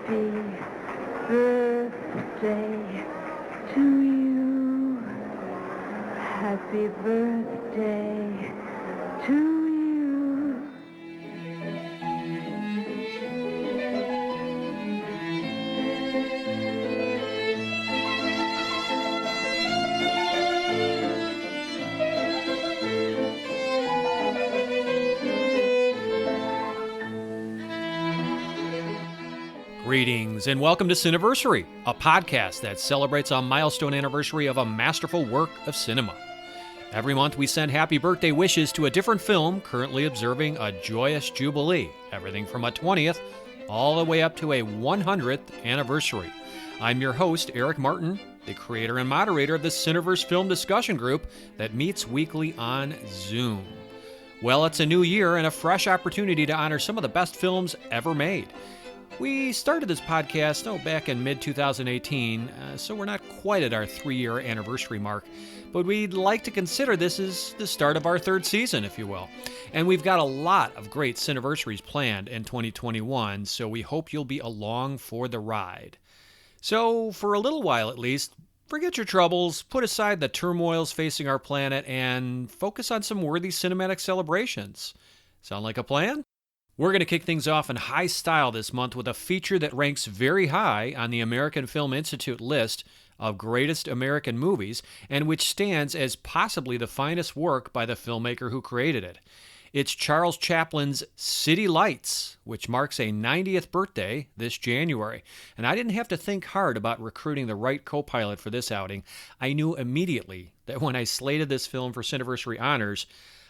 Happy birthday to you. Happy birthday to you. Greetings and welcome to Cineversary, a podcast that celebrates a milestone anniversary of a masterful work of cinema. Every month we send happy birthday wishes to a different film currently observing a joyous jubilee, everything from a 20th all the way up to a 100th anniversary. I'm your host, Eric Martin, the creator and moderator of the Cineverse Film Discussion Group that meets weekly on Zoom. Well, it's a new year and a fresh opportunity to honor some of the best films ever made. We started this podcast back in mid-2018, so we're not quite at our 3-year anniversary mark, but we'd like to consider this as the start of our third season, if you will. And we've got a lot of great Cineversaries planned in 2021, so we hope you'll be along for the ride. So, for a little while at least, forget your troubles, put aside the turmoils facing our planet, and focus on some worthy cinematic celebrations. Sound like a plan? We're going to kick things off in high style this month with a feature that ranks very high on the American Film Institute list of greatest American movies, and which stands as possibly the finest work by the filmmaker who created it. It's Charles Chaplin's City Lights, which marks a 90th birthday this January. And I didn't have to think hard about recruiting the right co-pilot for this outing. I knew immediately that when I slated this film for Cineversary Honors,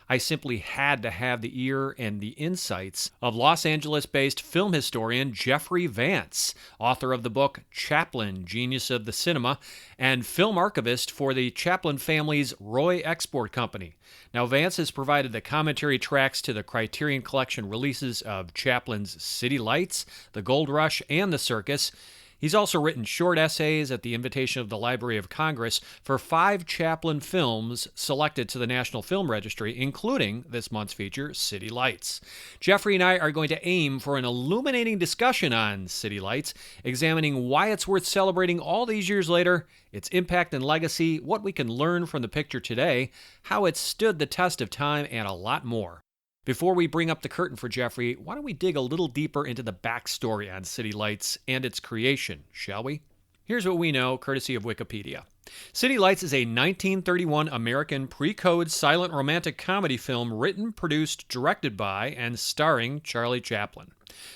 I simply had to have the ear and the insights of Los Angeles-based film historian Jeffrey Vance, author of the book Chaplin, Genius of the Cinema, and film archivist for the Chaplin family's Roy Export Company. Now, Vance has provided the commentary tracks to the Criterion Collection releases of Chaplin's City Lights, The Gold Rush, and The Circus. He's also written short essays at the invitation of the Library of Congress for 5 Chaplin films selected to the National Film Registry, including this month's feature, City Lights. Jeffrey and I are going to aim for an illuminating discussion on City Lights, examining why it's worth celebrating all these years later, its impact and legacy, what we can learn from the picture today, how it stood the test of time, and a lot more. Before we bring up the curtain for Jeffrey, why don't we dig a little deeper into the backstory on City Lights and its creation, shall we? Here's what we know, courtesy of Wikipedia. City Lights is a 1931 American pre-code silent romantic comedy film written, produced, directed by, and starring Charlie Chaplin.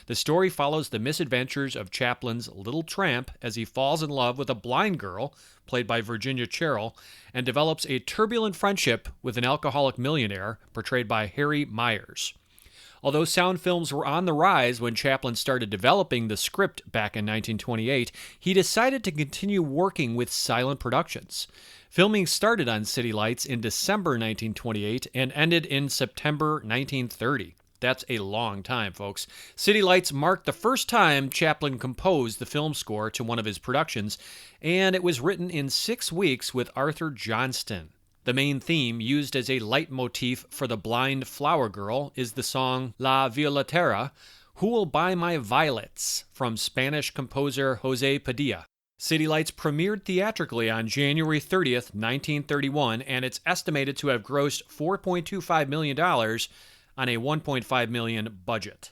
The story follows the misadventures of Chaplin's little tramp as he falls in love with a blind girl, played by Virginia Cherrill, and develops a turbulent friendship with an alcoholic millionaire, portrayed by Harry Myers. Although sound films were on the rise when Chaplin started developing the script back in 1928, he decided to continue working with silent productions. Filming started on City Lights in December 1928 and ended in September 1930. That's a long time, folks. City Lights marked the first time Chaplin composed the film score to one of his productions, and it was written in 6 weeks with Arthur Johnston. The main theme, used as a leitmotif for the blind flower girl, is the song La Violetera, Who Will Buy My Violets, from Spanish composer José Padilla. City Lights premiered theatrically on January 30th, 1931, and it's estimated to have grossed $4.25 million on a $1.5 million budget.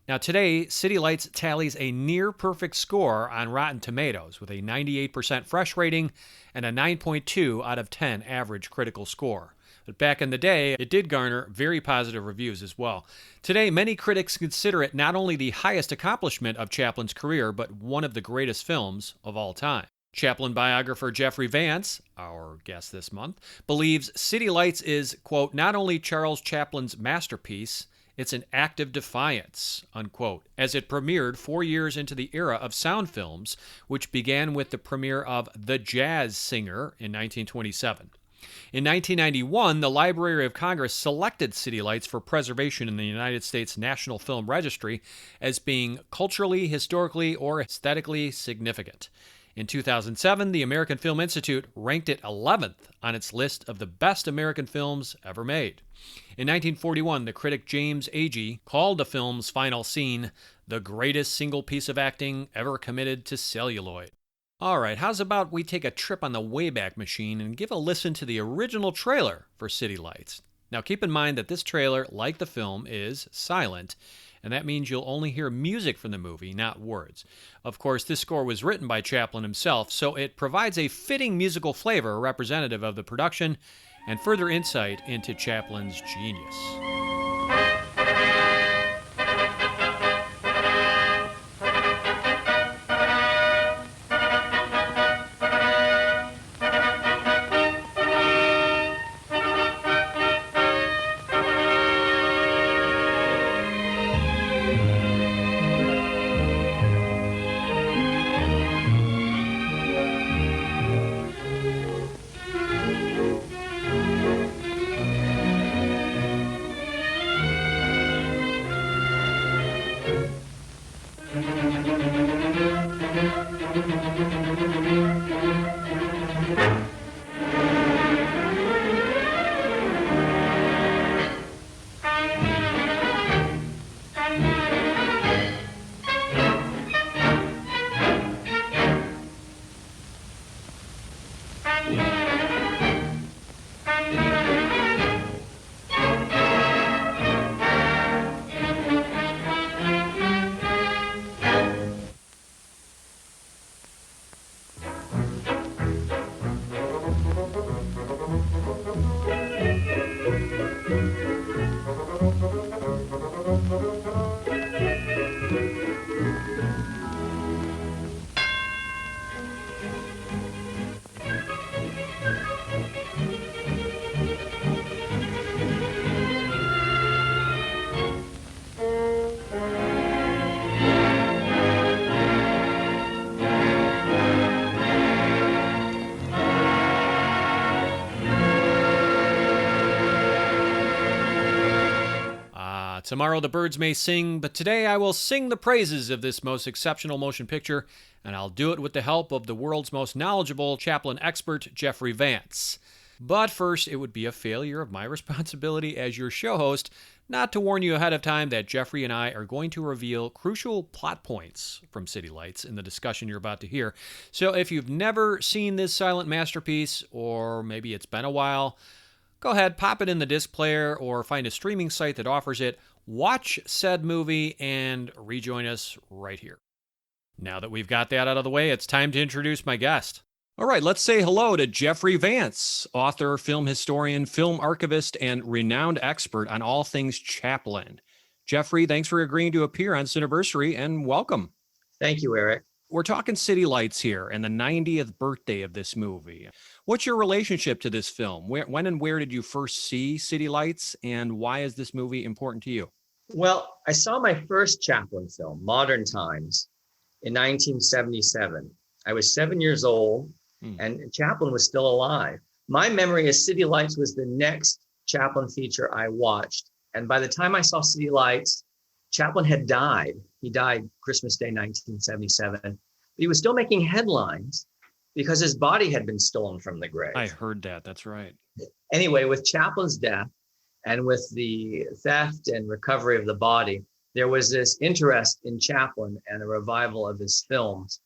Now today, City Lights tallies a near-perfect score on Rotten Tomatoes with a 98% fresh rating and a 9.2 out of 10 average critical score. But back in the day, it did garner very positive reviews as well. Today, many critics consider it not only the highest accomplishment of Chaplin's career, but one of the greatest films of all time. Chaplin biographer Jeffrey Vance, our guest this month, believes City Lights is, quote, not only Charles Chaplin's masterpiece, it's an act of defiance, unquote, as it premiered 4 years into the era of sound films, which began with the premiere of The Jazz Singer in 1927. In 1991, the Library of Congress selected City Lights for preservation in the United States National Film Registry as being culturally, historically, or aesthetically significant. In 2007, the American Film Institute ranked it 11th on its list of the best American films ever made. In 1941, the critic James Agee called the film's final scene the greatest single piece of acting ever committed to celluloid. All right, how's about we take a trip on the Wayback Machine and give a listen to the original trailer for City Lights. Now keep in mind that this trailer, like the film, is silent, and that means you'll only hear music from the movie, not words. Of course, this score was written by Chaplin himself, so it provides a fitting musical flavor representative of the production and further insight into Chaplin's genius. Tomorrow the birds may sing, but today I will sing the praises of this most exceptional motion picture, and I'll do it with the help of the world's most knowledgeable Chaplin expert, Jeffrey Vance. But first, it would be a failure of my responsibility as your show host not to warn you ahead of time that Jeffrey and I are going to reveal crucial plot points from City Lights in the discussion you're about to hear. So if you've never seen this silent masterpiece, or maybe it's been a while, go ahead, pop it in the disc player or find a streaming site that offers it. Watch said movie and rejoin us right here. Now that we've got that out of the way, it's time to introduce my guest. All right, let's say hello to Jeffrey Vance, author, film historian, film archivist, and renowned expert on all things Chaplin. Jeffrey, thanks for agreeing to appear on Cineversary, and welcome. Thank you, Eric. We're talking City Lights here and the 90th birthday of this movie. What's your relationship to this film? When and where did you first see City Lights, and why is this movie important to you? Well, I saw my first Chaplin film, Modern Times, in 1977. I was 7 years old, and Chaplin was still alive. My memory is City Lights was the next Chaplin feature I watched. And by the time I saw City Lights, Chaplin had died. He died Christmas Day, 1977. But he was still making headlines because his body had been stolen from the grave. I heard that. That's right. Anyway, with Chaplin's death and with the theft and recovery of the body, there was this interest in Chaplin and a revival of his films.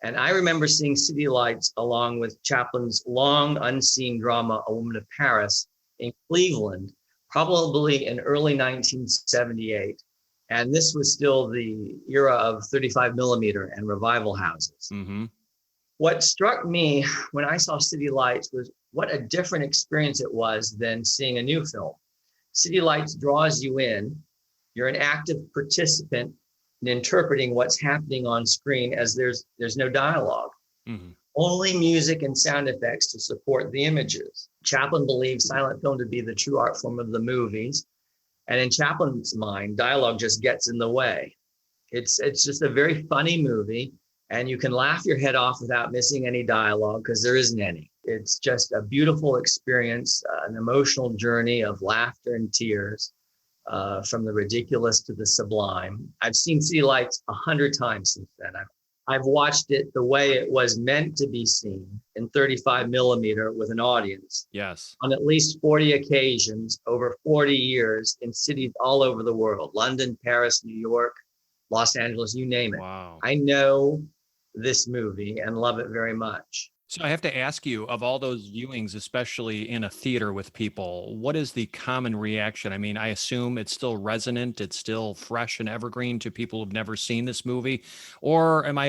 And I remember seeing City Lights along with Chaplin's long unseen drama, A Woman of Paris, in Cleveland, probably in early 1978. And this was still the era of 35 millimeter and revival houses. Mm-hmm. What struck me when I saw City Lights was what a different experience it was than seeing a new film. City Lights draws you in. You're an active participant in interpreting what's happening on screen, as there's no dialogue. Mm-hmm. Only music and sound effects to support the images. Chaplin believed silent film to be the true art form of the movies. And in Chaplin's mind, dialogue just gets in the way. It's just a very funny movie, and you can laugh your head off without missing any dialogue because there isn't any. It's just a beautiful experience, an emotional journey of laughter and tears, from the ridiculous to the sublime. I've seen City Lights 100 times since then. I've watched it the way it was meant to be seen, in 35 millimeter with an audience. Yes. On at least 40 occasions over 40 years in cities all over the world: London, Paris, New York, Los Angeles, you name it. Wow. I know this movie and love it very much. So I have to ask you, of all those viewings, especially in a theater with people, what is the common reaction? I mean, I assume it's still resonant, it's still fresh and evergreen to people who've never seen this movie, or am I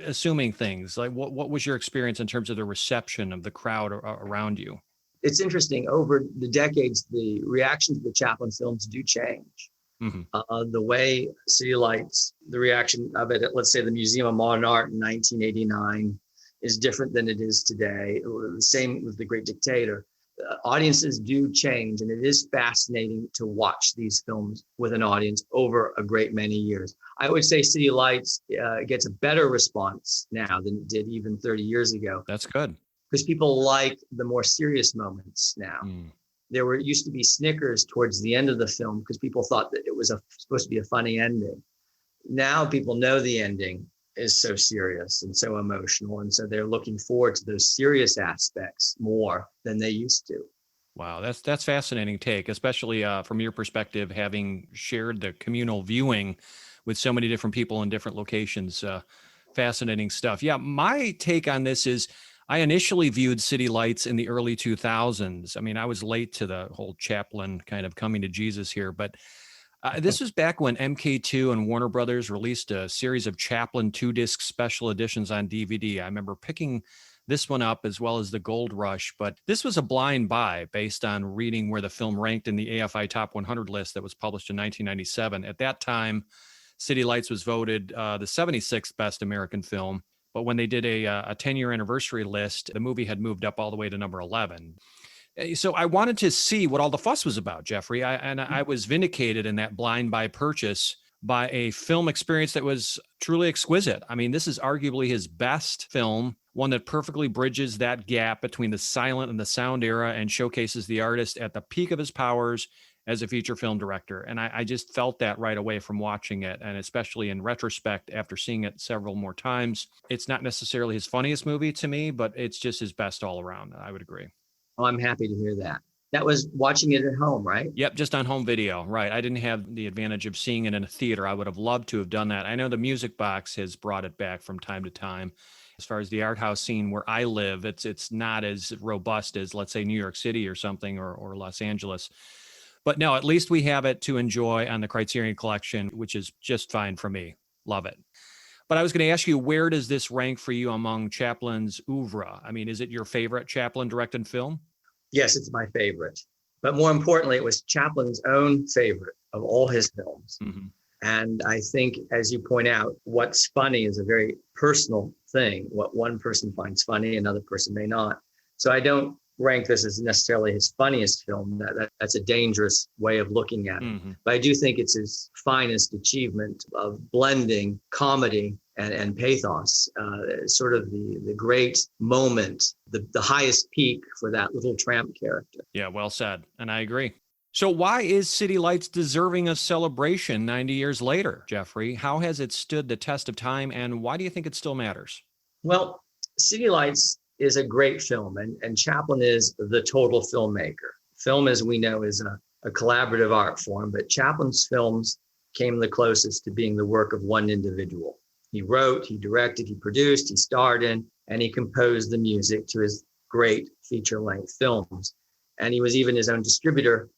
assuming things? Like, what was your experience in terms of the reception of the crowd around you? It's interesting. Over the decades, the reaction to the Chaplin films do change. Mm-hmm. The way City Lights, the reaction of it at, let's say, the Museum of Modern Art in 1989 is different than it is today. The same with The Great Dictator. Audiences do change, and it is fascinating to watch these films with an audience over a great many years. I would say City Lights gets a better response now than it did even 30 years ago. That's good. Because people like the more serious moments now. There used to be snickers towards the end of the film because people thought that it was supposed to be a funny ending. Now people know the ending is so serious and so emotional, and so they're looking forward to those serious aspects more than they used to. Wow, that's fascinating take, especially from your perspective, having shared the communal viewing with so many different people in different locations. Fascinating stuff. Yeah, my take on this is I initially viewed City Lights in the early 2000s. I mean, I was late to the whole Chaplin kind of coming to Jesus here, but this was back when MK2 and Warner Brothers released a series of Chaplin 2-disc special editions on DVD. I remember picking this one up as well as the Gold Rush, but this was a blind buy based on reading where the film ranked in the AFI Top 100 list that was published in 1997. At that time, City Lights was voted the 76th best American film. But when they did a 10-year anniversary list, the movie had moved up all the way to number 11. So I wanted to see what all the fuss was about, Jeffrey. I was vindicated in that blind buy purchase by a film experience that was truly exquisite. I mean, this is arguably his best film, one that perfectly bridges that gap between the silent and the sound era and showcases the artist at the peak of his powers as a feature film director. And I just felt that right away from watching it. And especially in retrospect, after seeing it several more times, it's not necessarily his funniest movie to me, but it's just his best all around. I would agree. Oh, I'm happy to hear that. That was watching it at home, right? Yep, just on home video. Right. I didn't have the advantage of seeing it in a theater. I would have loved to have done that. I know the Music Box has brought it back from time to time. As far as the art house scene where I live, it's not as robust as, let's say, New York City or something, or Los Angeles. But no, at least we have it to enjoy on the Criterion Collection, which is just fine for me. Love it. But I was going to ask you, where does this rank for you among Chaplin's oeuvre? I mean, is it your favorite Chaplin-directed film? Yes, it's my favorite. But more importantly, it was Chaplin's own favorite of all his films. Mm-hmm. And I think, as you point out, what's funny is a very personal thing. What one person finds funny, another person may not. So I don't rank this as necessarily his funniest film. That's a dangerous way of looking at it. Mm-hmm. But I do think it's his finest achievement of blending comedy and pathos, sort of the great moment, the highest peak for that little tramp character. Yeah, well said. And I agree. So why is City Lights deserving of celebration 90 years later, Jeffrey? How has it stood the test of time, and why do you think it still matters? Well, City Lights is a great film, and Chaplin is the total filmmaker. Film, as we know, is a collaborative art form, but Chaplin's films came the closest to being the work of one individual. He wrote, he directed, he produced, he starred in, and he composed the music to his great feature-length films. And he was even his own distributor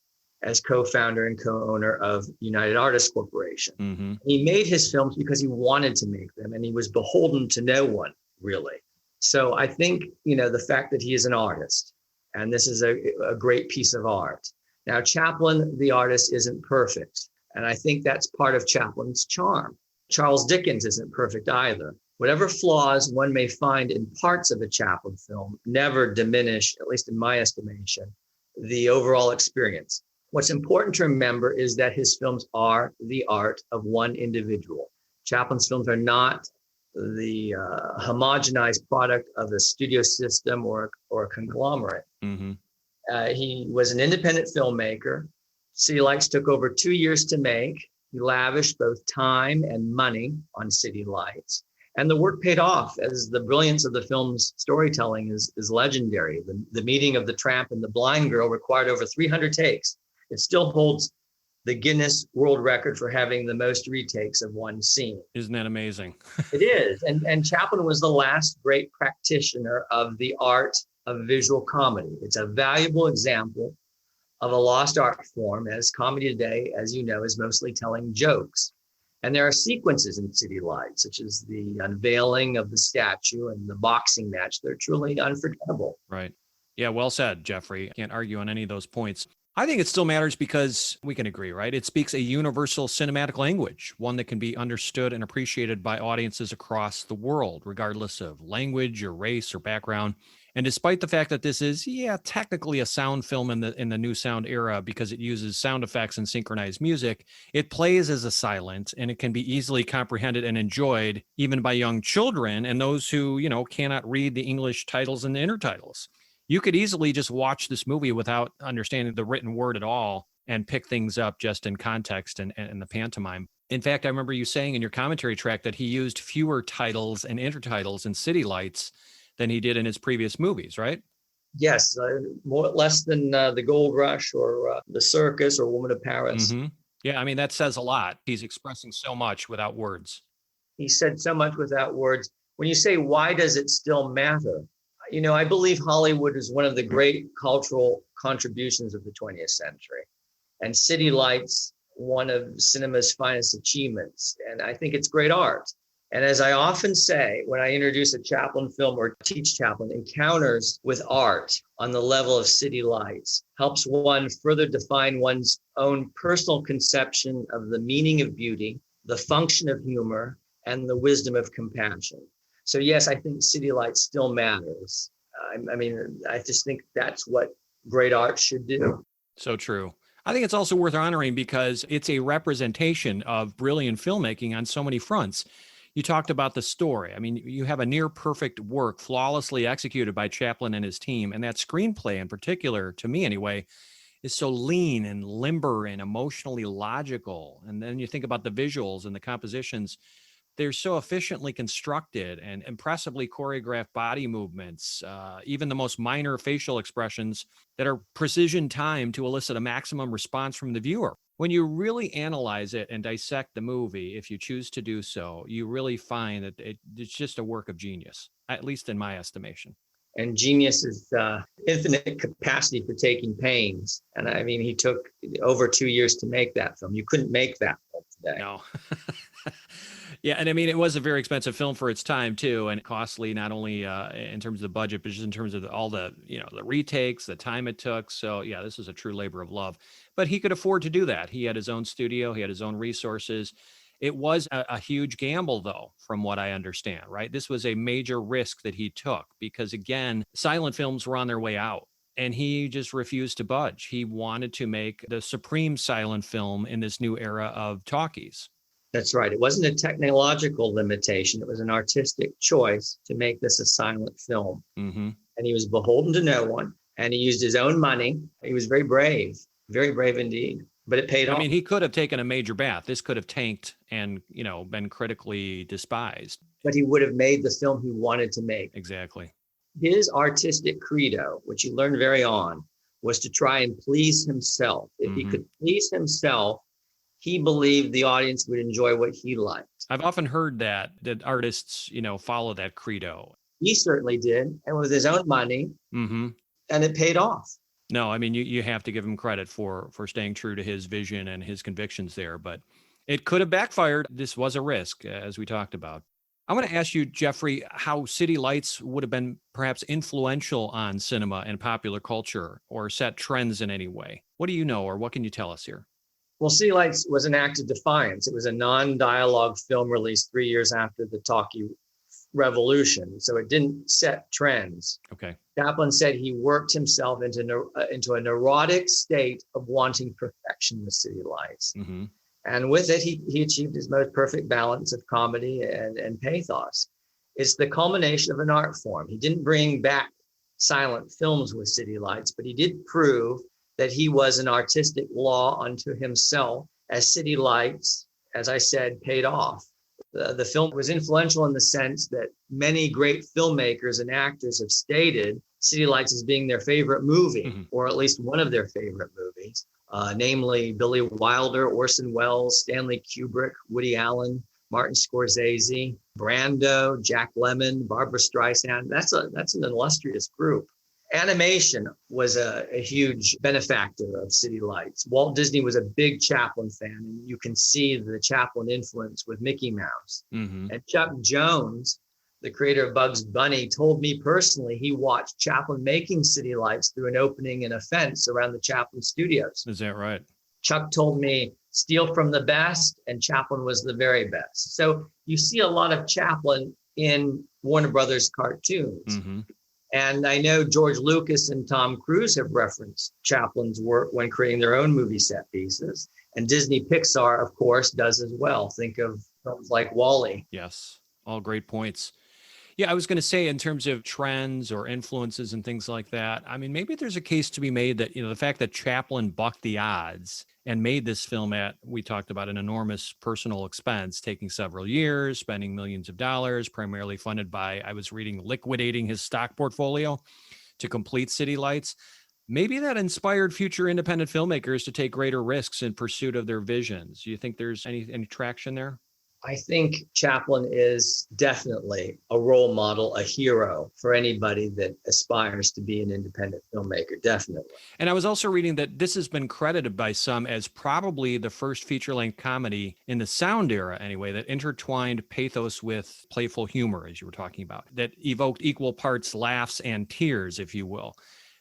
as co-founder and co-owner of United Artists Corporation. Mm-hmm. He made his films because he wanted to make them, and he was beholden to no one, really. So I think, the fact that he is an artist, and this is a great piece of art. Now, Chaplin, the artist, isn't perfect. And I think that's part of Chaplin's charm. Charles Dickens isn't perfect either. Whatever flaws one may find in parts of a Chaplin film never diminish, at least in my estimation, the overall experience. What's important to remember is that his films are the art of one individual. Chaplin's films are not the homogenized product of a studio system or a conglomerate. Mm-hmm. He was an independent filmmaker. City Lights took over 2 years to make. He lavished both time and money on City Lights. And the work paid off, as the brilliance of the film's storytelling is legendary. The meeting of the tramp and the blind girl required over 300 takes. It still holds the Guinness World Record for having the most retakes of one scene. Isn't that amazing? It is. And Chaplin was the last great practitioner of the art of visual comedy. It's a valuable example of a lost art form, as comedy today, as you know, is mostly telling jokes. And there are sequences in City Lights, such as the unveiling of the statue and the boxing match. They're truly unforgettable. Right. Yeah, well said, Jeffrey. Can't argue on any of those points. I think it still matters because we can agree, right? It speaks a universal cinematic language, one that can be understood and appreciated by audiences across the world, regardless of language or race or background. And despite the fact that this is, technically a sound film in the new sound era because it uses sound effects and synchronized music, it plays as a silent and it can be easily comprehended and enjoyed even by young children and those who, cannot read the English titles and the intertitles. You could easily just watch this movie without understanding the written word at all and pick things up just in context and the pantomime. In fact, I remember you saying in your commentary track that he used fewer titles and intertitles in City Lights than he did in his previous movies, right? Yes, less than The Gold Rush or The Circus or Woman of Paris. Mm-hmm. Yeah, I mean, that says a lot. He's expressing so much without words. He said so much without words. When you say, why does it still matter? I believe Hollywood is one of the great cultural contributions of the 20th century. And City Lights, one of cinema's finest achievements. And I think it's great art. And as I often say, when I introduce a Chaplin film or teach Chaplin, encounters with art on the level of City Lights helps one further define one's own personal conception of the meaning of beauty, the function of humor, and the wisdom of compassion. So yes, I think City Lights still matters. I just think that's what great art should do. So true. I think it's also worth honoring because it's a representation of brilliant filmmaking on so many fronts. You talked about the story. I mean, you have a near perfect work flawlessly executed by Chaplin and his team. And that screenplay in particular, to me anyway, is so lean and limber and emotionally logical. And then you think about the visuals and the compositions. They're so efficiently constructed and impressively choreographed body movements, even the most minor facial expressions that are precision timed to elicit a maximum response from the viewer. When you really analyze it and dissect the movie, if you choose to do so, you really find that it's just a work of genius, at least in my estimation. And genius is infinite capacity for taking pains. And I mean, he took over 2 years to make that film. You couldn't make that film today. No. Yeah, and I mean, it was a very expensive film for its time too, and costly not only in terms of the budget, but just in terms of all the the retakes, the time it took. So yeah, this is a true labor of love. But he could afford to do that. He had his own studio, he had his own resources. It was a huge gamble, though, from what I understand. Right, this was a major risk that he took because again, silent films were on their way out. And he just refused to budge. He wanted to make the supreme silent film in this new era of talkies. That's right. It wasn't a technological limitation. It was an artistic choice to make this a silent film. Mm-hmm. And he was beholden to no one. And he used his own money. He was very brave indeed. But it paid off. I mean, he could have taken a major bath. This could have tanked and, been critically despised. But he would have made the film he wanted to make. Exactly. His artistic credo, which he learned very on, was to try and please himself. If he could please himself, he believed the audience would enjoy what he liked. I've often heard that artists, follow that credo. He certainly did, and with his own money, and it paid off. No, I mean, you have to give him credit for staying true to his vision and his convictions there, but it could have backfired. This was a risk, as we talked about. I want to ask you, Jeffrey, how City Lights would have been perhaps influential on cinema and popular culture or set trends in any way. What do you know, or what can you tell us here? Well, City Lights was an act of defiance. It was a non-dialogue film released 3 years after the talkie revolution, so it didn't set trends. Okay. Chaplin said he worked himself into a neurotic state of wanting perfection with City Lights. Mm-hmm. And with it, he achieved his most perfect balance of comedy and pathos. It's the culmination of an art form. He didn't bring back silent films with City Lights, but he did prove that he was an artistic law unto himself, as City Lights, as I said, paid off. The film was influential in the sense that many great filmmakers and actors have stated City Lights as being their favorite movie, or at least one of their favorite movies. namely Billy Wilder, Orson Welles, Stanley Kubrick, Woody Allen, Martin Scorsese, Brando, Jack Lemmon, Barbara Streisand. That's an illustrious group. Animation was a huge benefactor of City Lights. Walt Disney was a big Chaplin fan, and you can see the Chaplin influence with Mickey Mouse. Mm-hmm. And Chuck Jones, the creator of Bugs Bunny, told me personally he watched Chaplin making City Lights through an opening in a fence around the Chaplin studios. Is that right? Chuck told me, steal from the best, and Chaplin was the very best. So you see a lot of Chaplin in Warner Brothers cartoons. Mm-hmm. And I know George Lucas and Tom Cruise have referenced Chaplin's work when creating their own movie set pieces. And Disney Pixar, of course, does as well. Think of films like WALL-E. Yes, all great points. Yeah, I was going to say in terms of trends or influences and things like that, I mean, maybe there's a case to be made that, the fact that Chaplin bucked the odds and made this film at, we talked about, an enormous personal expense, taking several years, spending millions of dollars, primarily funded by, I was reading, liquidating his stock portfolio to complete City Lights. Maybe that inspired future independent filmmakers to take greater risks in pursuit of their visions. Do you think there's any traction there? I think Chaplin is definitely a role model, a hero for anybody that aspires to be an independent filmmaker, definitely. And I was also reading that this has been credited by some as probably the first feature-length comedy in the sound era, anyway, that intertwined pathos with playful humor, as you were talking about, that evoked equal parts laughs and tears, if you will.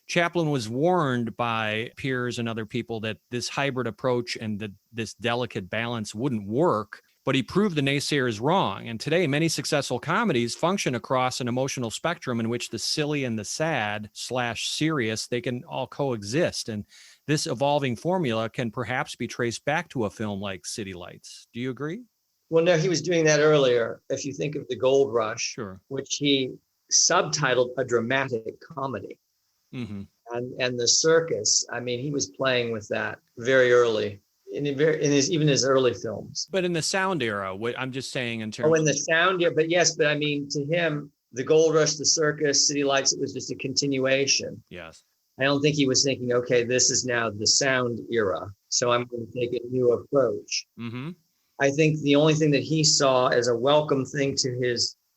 Chaplin was warned by peers and other people that this hybrid approach and this delicate balance wouldn't work, but he proved the naysayers wrong. And today, many successful comedies function across an emotional spectrum in which the silly and the sad/serious, they can all coexist. And this evolving formula can perhaps be traced back to a film like City Lights. Do you agree? Well, no, he was doing that earlier. If you think of The Gold Rush, sure, which he subtitled a dramatic comedy. Mm-hmm. And The Circus, I mean, he was playing with that very early. In his early films. But in the sound era, I'm just saying in terms in the sound era, but I mean, to him, The Gold Rush, The Circus, City Lights, it was just a continuation. Yes. I don't think he was thinking, okay, this is now the sound era, so I'm going to take a new approach. Mm-hmm. I think the only thing that he saw as a welcome thing to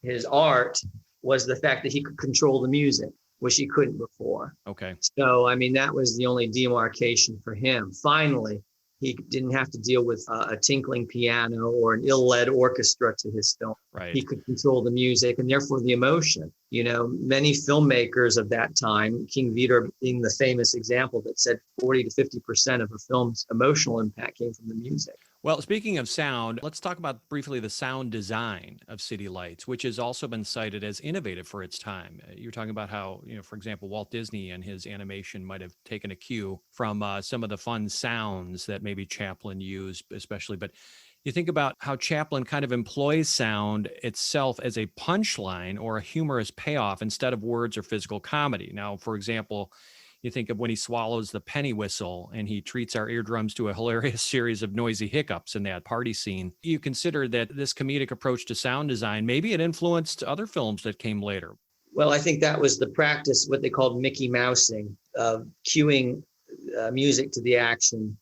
his art was the fact that he could control the music, which he couldn't before. Okay. So, I mean, that was the only demarcation for him. Finally, he didn't have to deal with a tinkling piano or an ill-led orchestra to his film. Right. He could control the music and therefore the emotion. Many filmmakers of that time, King Vidor being the famous example, that said 40 to 50% of a film's emotional impact came from the music. Well, speaking of sound, let's talk about briefly the sound design of City Lights, which has also been cited as innovative for its time. You're talking about how, for example, Walt Disney and his animation might have taken a cue from some of the fun sounds that maybe Chaplin used, especially. But you think about how Chaplin kind of employs sound itself as a punchline or a humorous payoff instead of words or physical comedy. Now, for example, you think of when he swallows the penny whistle and he treats our eardrums to a hilarious series of noisy hiccups in that party scene. You consider that this comedic approach to sound design, maybe it influenced other films that came later. Well, I think that was the practice, what they called Mickey Mousing, cueing music to the action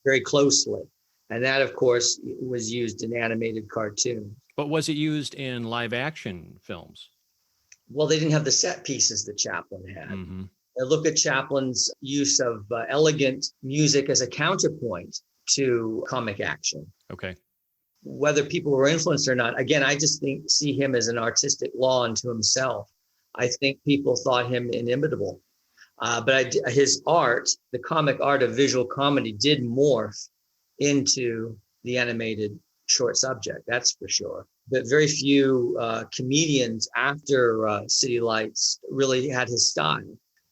very closely. And that, of course, was used in animated cartoons. But was it used in live action films? Well, they didn't have the set pieces that Chaplin had. Mm-hmm. Look at Chaplin's use of elegant music as a counterpoint to comic action. Okay. Whether people were influenced or not, again, I just see him as an artistic law unto himself. I think people thought him inimitable. But his art, the comic art of visual comedy, did morph into the animated short subject, that's for sure. But very few comedians after City Lights really had his style,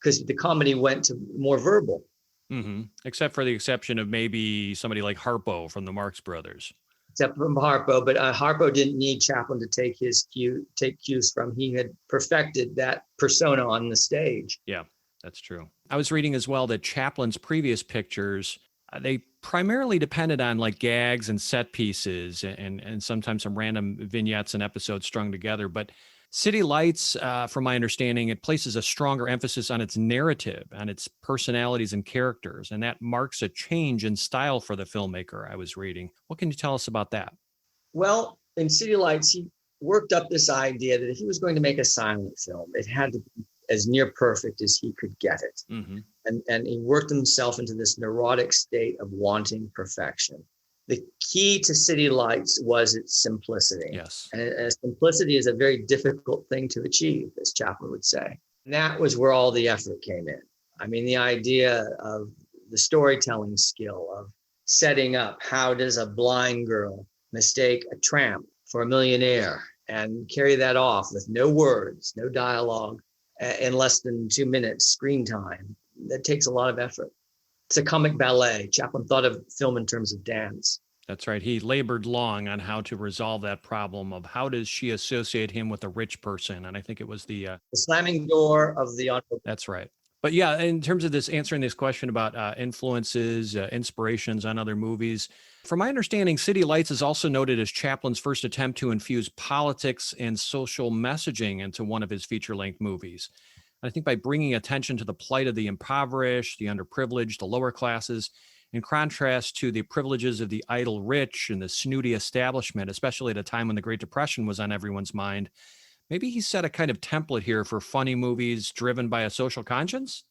because the comedy went to more verbal. Mm-hmm. Except for the exception of maybe somebody like Harpo from the Marx Brothers. Except from Harpo, but Harpo didn't need Chaplin to take cues from. He had perfected that persona on the stage. Yeah, that's true. I was reading as well that Chaplin's previous pictures, they primarily depended on like gags and set pieces and sometimes some random vignettes and episodes strung together. But City Lights, from my understanding, it places a stronger emphasis on its narrative, on its personalities and characters, and that marks a change in style for the filmmaker, I was reading. What can you tell us about that? Well, in City Lights, he worked up this idea that if he was going to make a silent film, it had to be as near perfect as he could get it. Mm-hmm. And he worked himself into this neurotic state of wanting perfection. The key to City Lights was its simplicity. Yes. And simplicity is a very difficult thing to achieve, as Chaplin would say. And that was where all the effort came in. I mean, the idea of the storytelling skill of setting up how does a blind girl mistake a tramp for a millionaire and carry that off with no words, no dialogue, in less than 2 minutes screen time. That takes a lot of effort. It's a comic ballet. Chaplin thought of film in terms of dance. That's right. He labored long on how to resolve that problem of how does she associate him with a rich person? And I think it was the slamming door of the automobile. That's right. But yeah, in terms of this, answering this question about influences, inspirations on other movies, from my understanding, City Lights is also noted as Chaplin's first attempt to infuse politics and social messaging into one of his feature-length movies. I think by bringing attention to the plight of the impoverished, the underprivileged, the lower classes, in contrast to the privileges of the idle rich and the snooty establishment, especially at a time when the Great Depression was on everyone's mind, maybe he set a kind of template here for funny movies driven by a social conscience?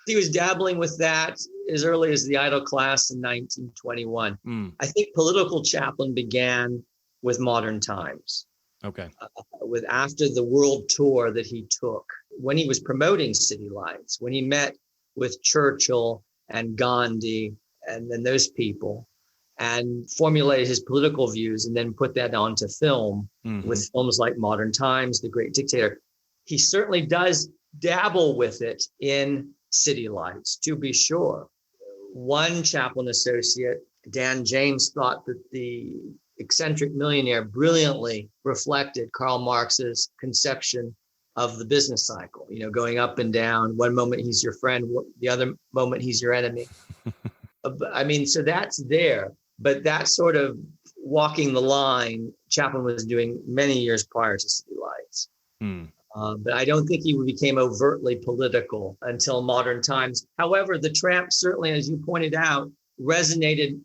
He was dabbling with that as early as The Idle Class in 1921. I think political Chaplin began with Modern Times. Okay. With after the world tour that he took, when he was promoting City Lights, when he met with Churchill and Gandhi and then those people and formulated his political views and then put that onto film with films like Modern Times, The Great Dictator. He certainly does dabble with it in City Lights, to be sure. One Chaplin associate, Dan James, thought that the eccentric millionaire brilliantly reflected Karl Marx's conception of the business cycle, going up and down. One moment he's your friend, the other moment he's your enemy. I mean, so that's there. But that sort of walking the line, Chaplin was doing many years prior to City Lights. But I don't think he became overtly political until Modern Times. However, the tramp certainly, as you pointed out, resonated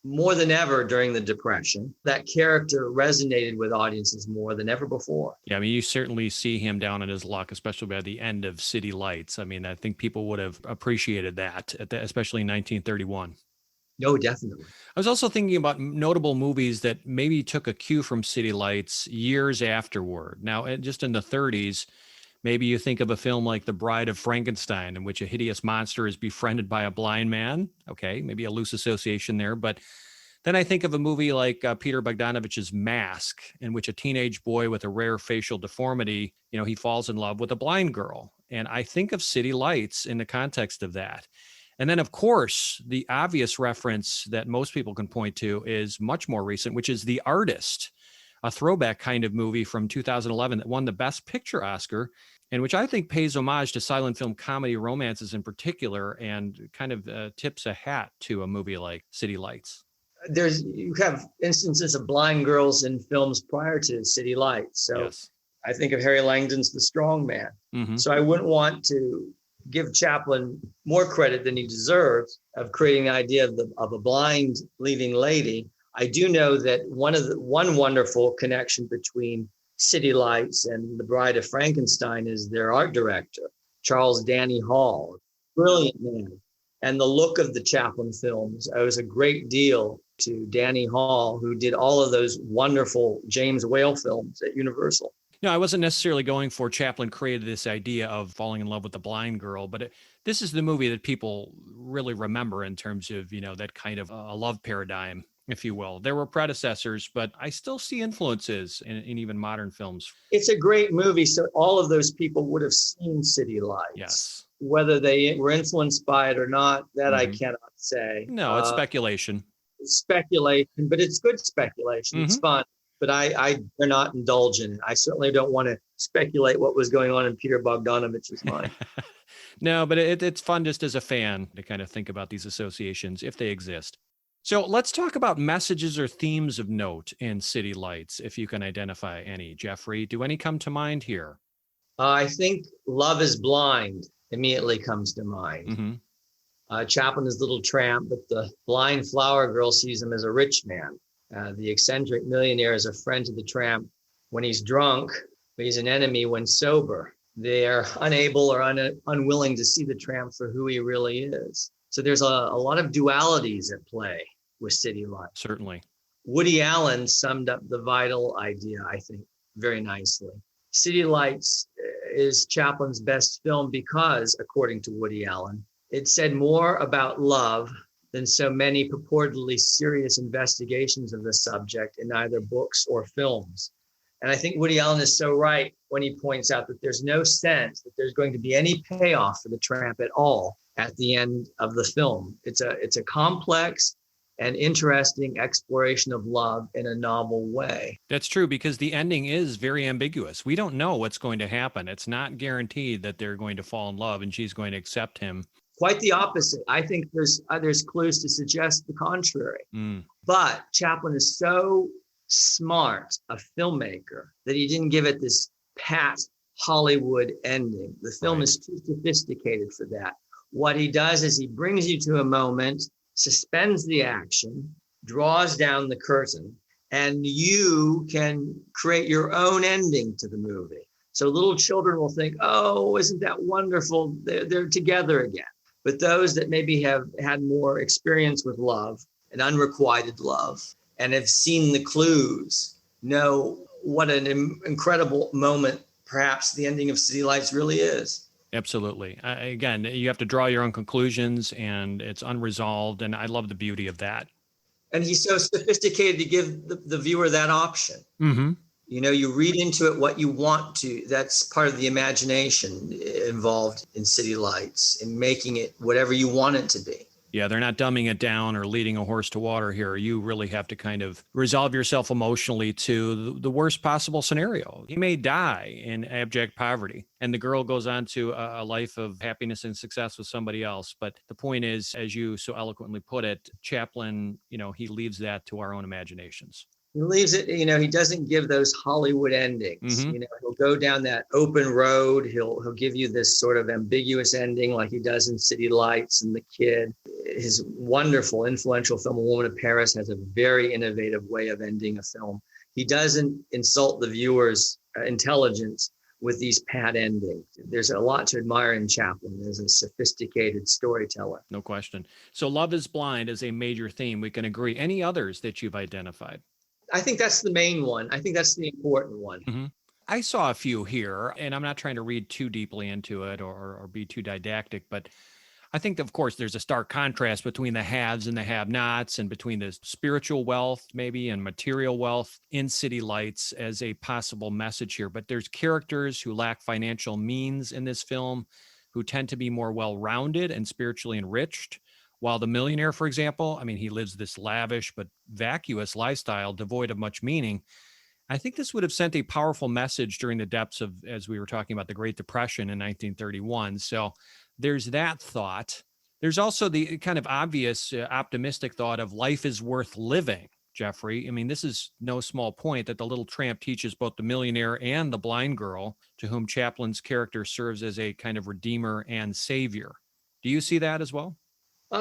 more than ever during the Depression. That character resonated with audiences more than ever before. Yeah, I mean, you certainly see him down on his luck, especially by the end of City Lights. I mean, I think people would have appreciated that, especially in 1931. No, definitely. I was also thinking about notable movies that maybe took a cue from City Lights years afterward. Now, just in the 30s, maybe you think of a film like The Bride of Frankenstein, in which a hideous monster is befriended by a blind man. Okay, maybe a loose association there. But then I think of a movie like Peter Bogdanovich's Mask, in which a teenage boy with a rare facial deformity, he falls in love with a blind girl. And I think of City Lights in the context of that. And then, of course, the obvious reference that most people can point to is much more recent, which is The Artist, a throwback kind of movie from 2011 that won the Best Picture Oscar, and which I think pays homage to silent film comedy romances in particular, and kind of tips a hat to a movie like City Lights. You have instances of blind girls in films prior to City Lights. So yes. I think of Harry Langdon's The Strong Man. So I wouldn't want to give Chaplin more credit than he deserves of creating the idea of a blind leading lady. I do know that one wonderful connection between City Lights and The Bride of Frankenstein is their art director, Charles Danny Hall, brilliant man. And the look of the Chaplin films owes a great deal to Danny Hall, who did all of those wonderful James Whale films at Universal. No, I wasn't necessarily going for Chaplin created this idea of falling in love with the blind girl, but this is the movie that people really remember in terms of, that kind of a love paradigm, if you will. There were predecessors, but I still see influences in even modern films. It's a great movie. So all of those people would have seen City Lights. Yes. Whether they were influenced by it or not, that I cannot say. No, it's speculation. It's speculation, but it's good speculation. It's fun. But they're not indulgent. I certainly don't want to speculate what was going on in Peter Bogdanovich's mind. No, but it's fun just as a fan to kind of think about these associations, if they exist. So let's talk about messages or themes of note in City Lights, if you can identify any. Jeffrey, do any come to mind here? I think Love is Blind immediately comes to mind. Mm-hmm. Chaplin is a little tramp, but the blind flower girl sees him as a rich man. The eccentric millionaire is a friend to the tramp when he's drunk, but he's an enemy when sober. They're unable or unwilling to see the tramp for who he really is. So there's a lot of dualities at play with City Lights. Certainly. Woody Allen summed up the vital idea, I think, very nicely. City Lights is Chaplin's best film because, according to Woody Allen, it said more about love than so many purportedly serious investigations of the subject in either books or films. And I think Woody Allen is so right when he points out that there's no sense that there's going to be any payoff for the tramp at all at the end of the film. It's a complex and interesting exploration of love in a novel way. That's true, because the ending is very ambiguous. We don't know what's going to happen. It's not guaranteed that they're going to fall in love and she's going to accept him. Quite the opposite. I think there's clues to suggest the contrary. But Chaplin is so smart a filmmaker that he didn't give it this pat Hollywood ending. The film is too sophisticated for that. What he does is he brings you to a moment, suspends the action, draws down the curtain, and you can create your own ending to the movie. So little children will think, oh, isn't that wonderful? They're together again. But those that maybe have had more experience with love and unrequited love and have seen the clues know what an incredible moment perhaps the ending of City Lights really is. Absolutely. Again, you have to draw your own conclusions, and it's unresolved, and I love the beauty of that. And he's so sophisticated to give the viewer that option. Mm-hmm. You know, you read into it what you want to. That's part of the imagination involved in City Lights, in making it whatever you want it to be. Yeah, they're not dumbing it down or leading a horse to water here. You really have to kind of resolve yourself emotionally to the worst possible scenario. He may die in abject poverty, and the girl goes on to a life of happiness and success with somebody else. But the point is, as you so eloquently put it, Chaplin, he leaves that to our own imaginations. He leaves it, he doesn't give those Hollywood endings. Mm-hmm. He'll go down that open road. He'll give you this sort of ambiguous ending like he does in City Lights and The Kid. His wonderful, influential film, A Woman of Paris, has a very innovative way of ending a film. He doesn't insult the viewer's intelligence with these pat endings. There's a lot to admire in Chaplin as a sophisticated storyteller. No question. So Love is Blind is a major theme. We can agree. Any others that you've identified? I think that's the main one. I think that's the important one. Mm-hmm. I saw a few here, and I'm not trying to read too deeply into it or be too didactic, but I think, of course, there's a stark contrast between the haves and the have-nots, and between the spiritual wealth, maybe, and material wealth in City Lights as a possible message here. But there's characters who lack financial means in this film who tend to be more well-rounded and spiritually enriched. While the millionaire, for example, he lives this lavish but vacuous lifestyle devoid of much meaning. I think this would have sent a powerful message during the depths of, as we were talking about, the Great Depression in 1931. So there's that thought. There's also the kind of obvious optimistic thought of life is worth living, Jeffrey. This is no small point that the little tramp teaches both the millionaire and the blind girl, to whom Chaplin's character serves as a kind of redeemer and savior. Do you see that as well?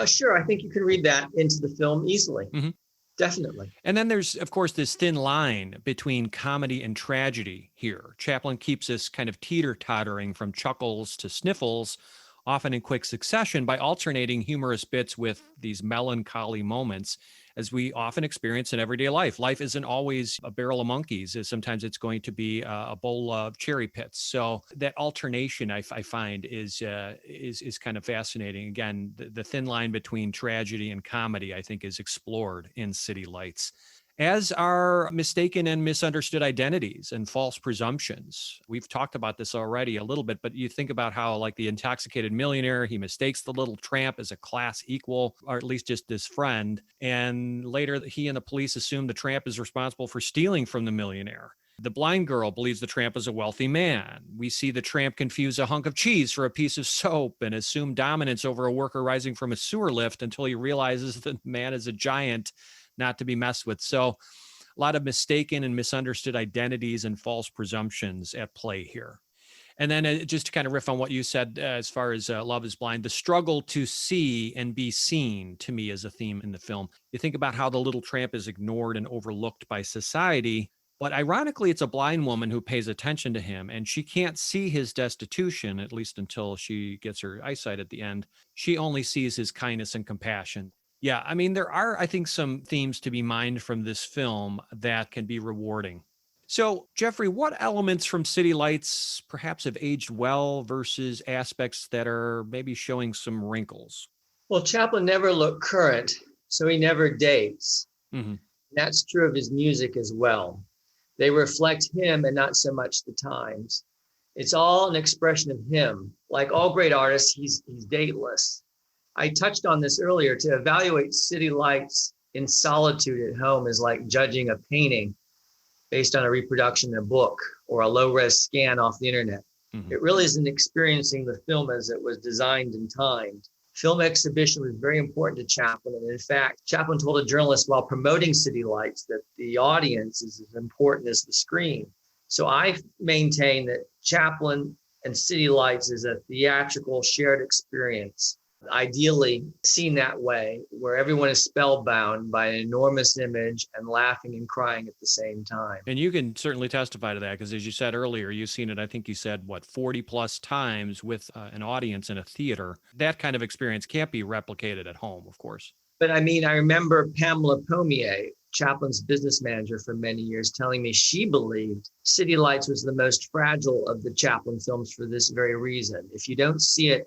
Sure. I think you can read that into the film easily. Mm-hmm. Definitely. And then there's, of course, this thin line between comedy and tragedy here. Chaplin keeps us kind of teeter-tottering from chuckles to sniffles, often in quick succession, by alternating humorous bits with these melancholy moments, as we often experience in everyday life. Life isn't always a barrel of monkeys. Sometimes it's going to be a bowl of cherry pits. So that alternation, I find, is kind of fascinating. Again, the thin line between tragedy and comedy, I think, is explored in City Lights, as are mistaken and misunderstood identities and false presumptions. We've talked about this already a little bit, but you think about how, like the intoxicated millionaire, he mistakes the little tramp as a class equal, or at least just his friend. And later he and the police assume the tramp is responsible for stealing from the millionaire. The blind girl believes the tramp is a wealthy man. We see the tramp confuse a hunk of cheese for a piece of soap and assume dominance over a worker rising from a sewer lift until he realizes the man is a giant not to be messed with. So a lot of mistaken and misunderstood identities and false presumptions at play here. And then just to kind of riff on what you said as far as Love is Blind, the struggle to see and be seen to me is a theme in the film. You think about how the little tramp is ignored and overlooked by society, but ironically, it's a blind woman who pays attention to him, and she can't see his destitution, at least until she gets her eyesight at the end. She only sees his kindness and compassion. Yeah, I mean, there are, I think, some themes to be mined from this film that can be rewarding. So, Jeffrey, what elements from City Lights perhaps have aged well versus aspects that are maybe showing some wrinkles? Well, Chaplin never looked current, so he never dates. Mm-hmm. That's true of his music as well. They reflect him and not so much the times. It's all an expression of him. Like all great artists, he's dateless. I touched on this earlier. To evaluate City Lights in solitude at home is like judging a painting based on a reproduction in a book or a low-res scan off the internet. Mm-hmm. It really isn't experiencing the film as it was designed and timed. Film exhibition was very important to Chaplin. And in fact, Chaplin told a journalist while promoting City Lights that the audience is as important as the screen. So I maintain that Chaplin and City Lights is a theatrical shared experience, ideally seen that way, where everyone is spellbound by an enormous image and laughing and crying at the same time. And you can certainly testify to that because, as you said earlier, you've seen it, I think you said, 40 plus times with an audience in a theater. That kind of experience can't be replicated at home, of course. But I mean, I remember Pamela Pommier, Chaplin's business manager for many years, telling me she believed City Lights was the most fragile of the Chaplin films for this very reason. If you don't see it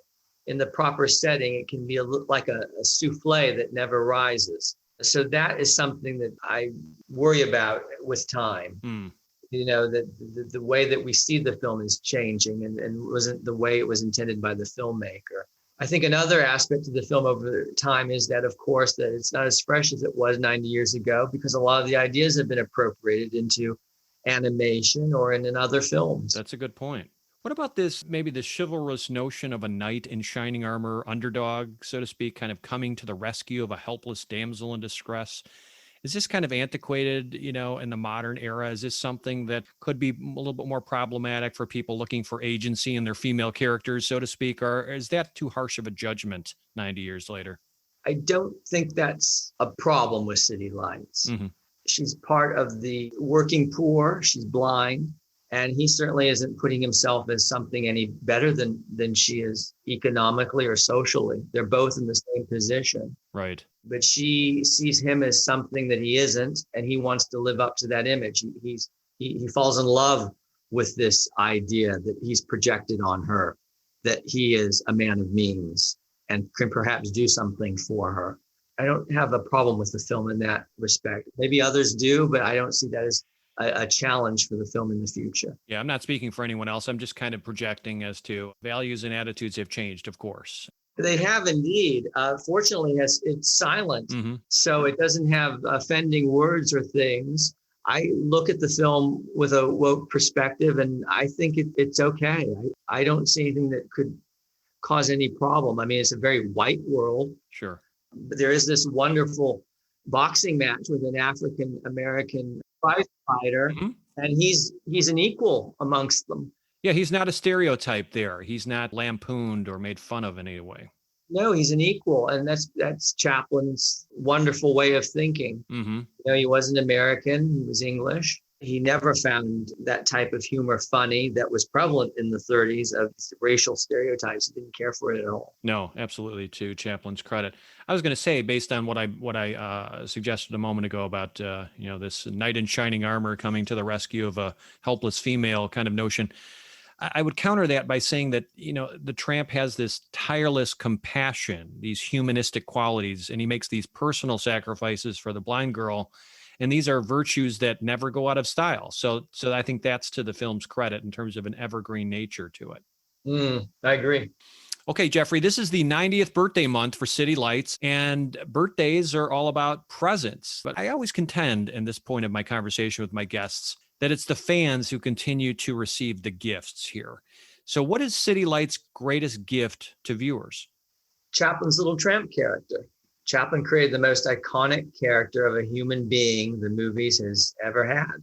in the proper setting, it can be like a souffle that never rises. So that is something that I worry about with time. You know, that the way that we see the film is changing and wasn't the way it was intended by the filmmaker. I think another aspect of the film over time is that, of course, that it's not as fresh as it was 90 years ago because a lot of the ideas have been appropriated into animation or in other films. That's a good point. What about this, maybe the chivalrous notion of a knight in shining armor, underdog, so to speak, kind of coming to the rescue of a helpless damsel in distress? Is this kind of antiquated, you know, in the modern era? Is this something that could be a little bit more problematic for people looking for agency in their female characters, so to speak? Or is that too harsh of a judgment 90 years later? I don't think that's a problem with City Lights. Mm-hmm. She's part of the working poor. She's blind. And he certainly isn't putting himself as something any better than she is economically or socially. They're both in the same position. Right. But she sees him as something that he isn't, and he wants to live up to that image. He falls in love with this idea that he's projected on her, that he is a man of means and can perhaps do something for her. I don't have a problem with the film in that respect. Maybe others do, but I don't see that as a challenge for the film in the future. Yeah, I'm not speaking for anyone else. I'm just kind of projecting as to values and attitudes have changed, of course. They have indeed. Fortunately, it's silent, so it doesn't have offending words or things. I look at the film with a woke perspective, and I think it's okay. I don't see anything that could cause any problem. I mean, it's a very white world. Sure. But there is this wonderful boxing match with an African-American prize fighter, and he's an equal amongst them. Yeah, he's not a stereotype there. He's not lampooned or made fun of in any way. No, he's an equal, and that's Chaplin's wonderful way of thinking. You know, he wasn't American; he was English. He never found that type of humor funny that was prevalent in the 30s of racial stereotypes. He didn't care for it at all. No, absolutely. To Chaplin's credit, I was going to say, based on what I suggested a moment ago about this knight in shining armor coming to the rescue of a helpless female kind of notion, I would counter that by saying that, you know, the tramp has this tireless compassion, these humanistic qualities, and he makes these personal sacrifices for the blind girl. And these are virtues that never go out of style. So I think that's to the film's credit in terms of an evergreen nature to it. I agree. Okay, Jeffrey, this is the 90th birthday month for City Lights, and birthdays are all about presents. But I always contend, in this point of my conversation with my guests, that it's the fans who continue to receive the gifts here. So what is City Lights' greatest gift to viewers? Chaplin's little tramp character. Chaplin created the most iconic character of a human being the movies has ever had.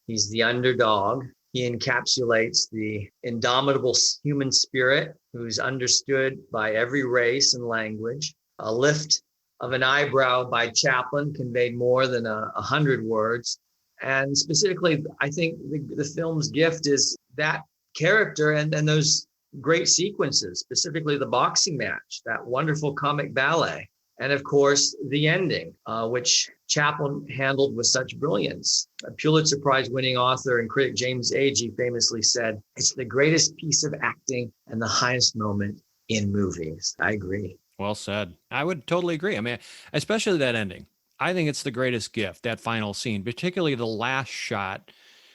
He's the underdog. He encapsulates the indomitable human spirit who's understood by every race and language. A lift of an eyebrow by Chaplin conveyed more than 100 words. And specifically, I think the film's gift is that character and those great sequences, specifically the boxing match, that wonderful comic ballet. And of course, the ending, which Chaplin handled with such brilliance. A Pulitzer Prize winning author and critic James Agee famously said, "It's the greatest piece of acting and the highest moment in movies." I agree. Well said. I would totally agree. I mean, especially that ending. I think it's the greatest gift, that final scene, particularly the last shot,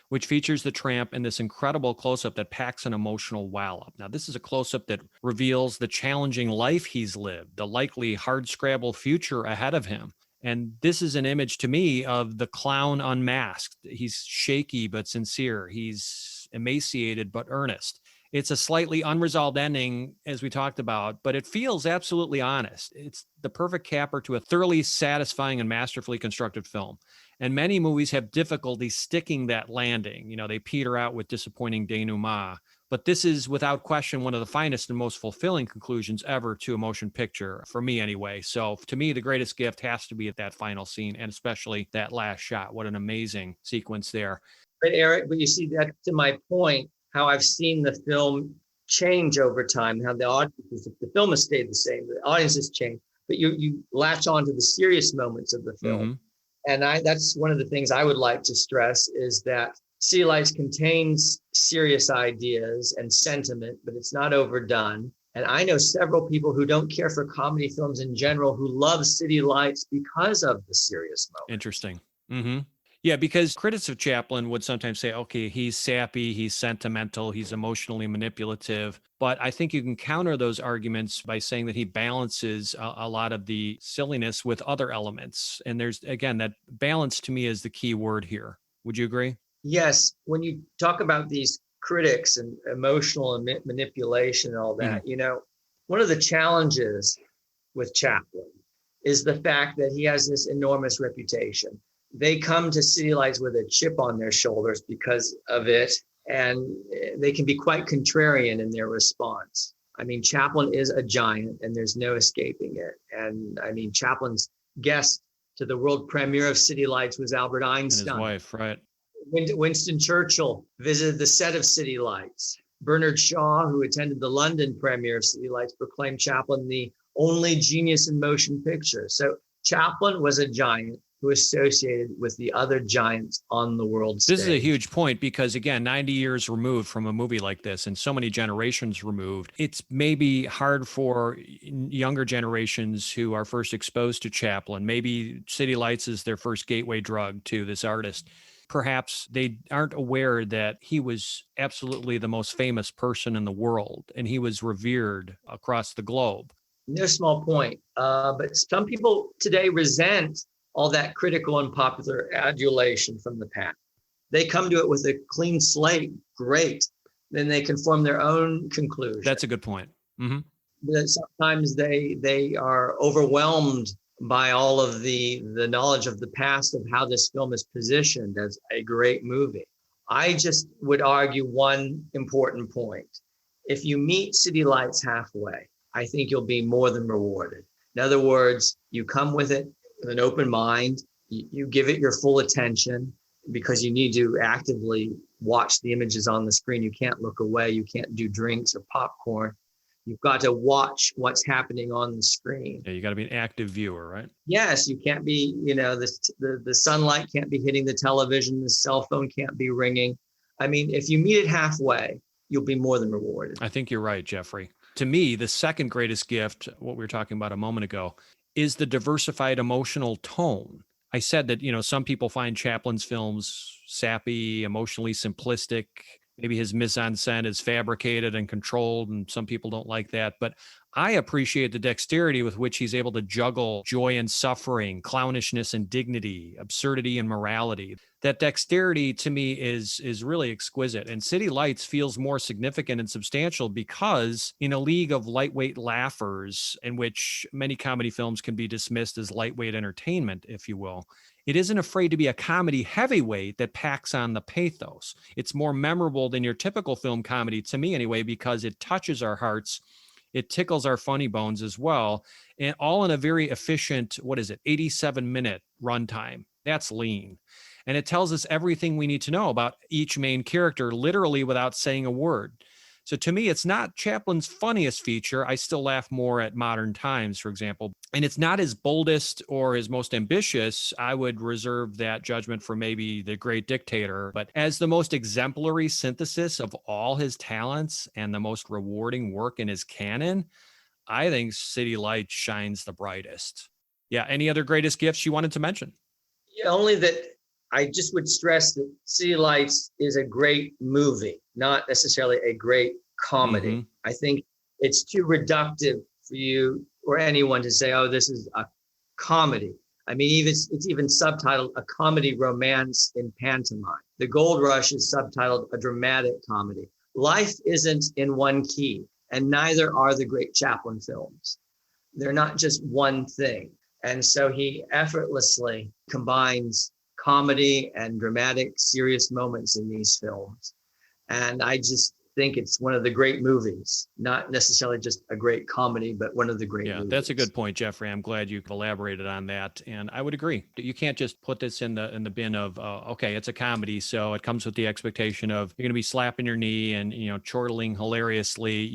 which features the tramp in this incredible close-up that packs an emotional wallop. Now, this is a close-up that reveals the challenging life he's lived, the likely hard-scrabble future ahead of him. And this is an image to me of the clown unmasked. He's shaky but sincere. He's emaciated but earnest. It's a slightly unresolved ending, as we talked about, but it feels absolutely honest. It's the perfect capper to a thoroughly satisfying and masterfully constructed film. And many movies have difficulty sticking that landing. You know, they peter out with disappointing denouement. But this is, without question, one of the finest and most fulfilling conclusions ever to a motion picture, for me anyway. So to me, the greatest gift has to be at that final scene, and especially that last shot. What an amazing sequence there. But Eric, but you see, that to my point, how I've seen the film change over time, how the audience, the film has stayed the same, the audience has changed, but you latch on to the serious moments of the film. Mm-hmm. And that's one of the things I would like to stress, is that City Lights contains serious ideas and sentiment, but it's not overdone. And I know several people who don't care for comedy films in general who love City Lights because of the serious moments. Interesting. Mm-hmm. Yeah, because critics of Chaplin would sometimes say, okay, he's sappy, he's sentimental, he's emotionally manipulative. But I think you can counter those arguments by saying that he balances a lot of the silliness with other elements. And there's, again, that balance to me is the key word here. Would you agree? Yes. When you talk about these critics and emotional and manipulation and all that, you know, one of the challenges with Chaplin is the fact that he has this enormous reputation. They come to City Lights with a chip on their shoulders because of it, and they can be quite contrarian in their response. I mean, Chaplin is a giant, and there's no escaping it. And I mean, Chaplin's guest to the world premiere of City Lights was Albert Einstein. And his wife, right? Winston Churchill visited the set of City Lights. Bernard Shaw, who attended the London premiere of City Lights, proclaimed Chaplin the only genius in motion pictures. So Chaplin was a giant who associated with the other giants on the world stage. This is a huge point because, again, 90 years removed from a movie like this and so many generations removed, it's maybe hard for younger generations who are first exposed to Chaplin. Maybe City Lights is their first gateway drug to this artist. Perhaps they aren't aware that he was absolutely the most famous person in the world and he was revered across the globe. No small point. But some people today resent all that critical and popular adulation from the past. They come to it with a clean slate. Great. Then they can form their own conclusion. That's a good point. Mm-hmm. But sometimes they are overwhelmed by all of the knowledge of the past of how this film is positioned as a great movie. I just would argue one important point. If you meet City Lights halfway, I think you'll be more than rewarded. In other words, you come with it with an open mind, you give it your full attention because you need to actively watch the images on the screen. You can't look away. You can't do drinks or popcorn. You've got to watch what's happening on the screen. Yeah, you got to be an active viewer, right? Yes, you can't be, the sunlight can't be hitting the television. The cell phone can't be ringing. I mean, if you meet it halfway, you'll be more than rewarded. I think you're right, Jeffrey. To me, the second greatest gift, what we were talking about a moment ago, is the diversified emotional tone. I said that, some people find Chaplin's films sappy, emotionally simplistic. maybe his mise-en-scène is fabricated and controlled, and some people don't like that. But I appreciate the dexterity with which he's able to juggle joy and suffering, clownishness and dignity, absurdity and morality. That dexterity to me is really exquisite. And City Lights feels more significant and substantial because in a league of lightweight laughers, in which many comedy films can be dismissed as lightweight entertainment, if you will, it isn't afraid to be a comedy heavyweight that packs on the pathos. It's more memorable than your typical film comedy, to me anyway, because it touches our hearts. It tickles our funny bones as well. And all in a very efficient, 87-minute runtime. That's lean. And it tells us everything we need to know about each main character, literally without saying a word. So to me, it's not Chaplin's funniest feature. I still laugh more at Modern Times, for example. And it's not his boldest or his most ambitious. I would reserve that judgment for maybe The Great Dictator. But as the most exemplary synthesis of all his talents and the most rewarding work in his canon, I think City Lights shines the brightest. Yeah. Any other greatest gifts you wanted to mention? Yeah, only that I just would stress that City Lights is a great movie, not necessarily a great comedy. Mm-hmm. I think it's too reductive for you or anyone to say, oh, this is a comedy. I mean, it's even subtitled a comedy romance in pantomime. The Gold Rush is subtitled a dramatic comedy. Life isn't in one key, and neither are the great Chaplin films. They're not just one thing. And so he effortlessly combines comedy and dramatic, serious moments in these films. And I just think it's one of the great movies, not necessarily just a great comedy, but one of the great movies. That's a good point, Jeffrey. I'm glad you elaborated on that. And I would agree. You can't just put this in the bin of, okay, it's a comedy, so it comes with the expectation of you're going to be slapping your knee and, chortling hilariously.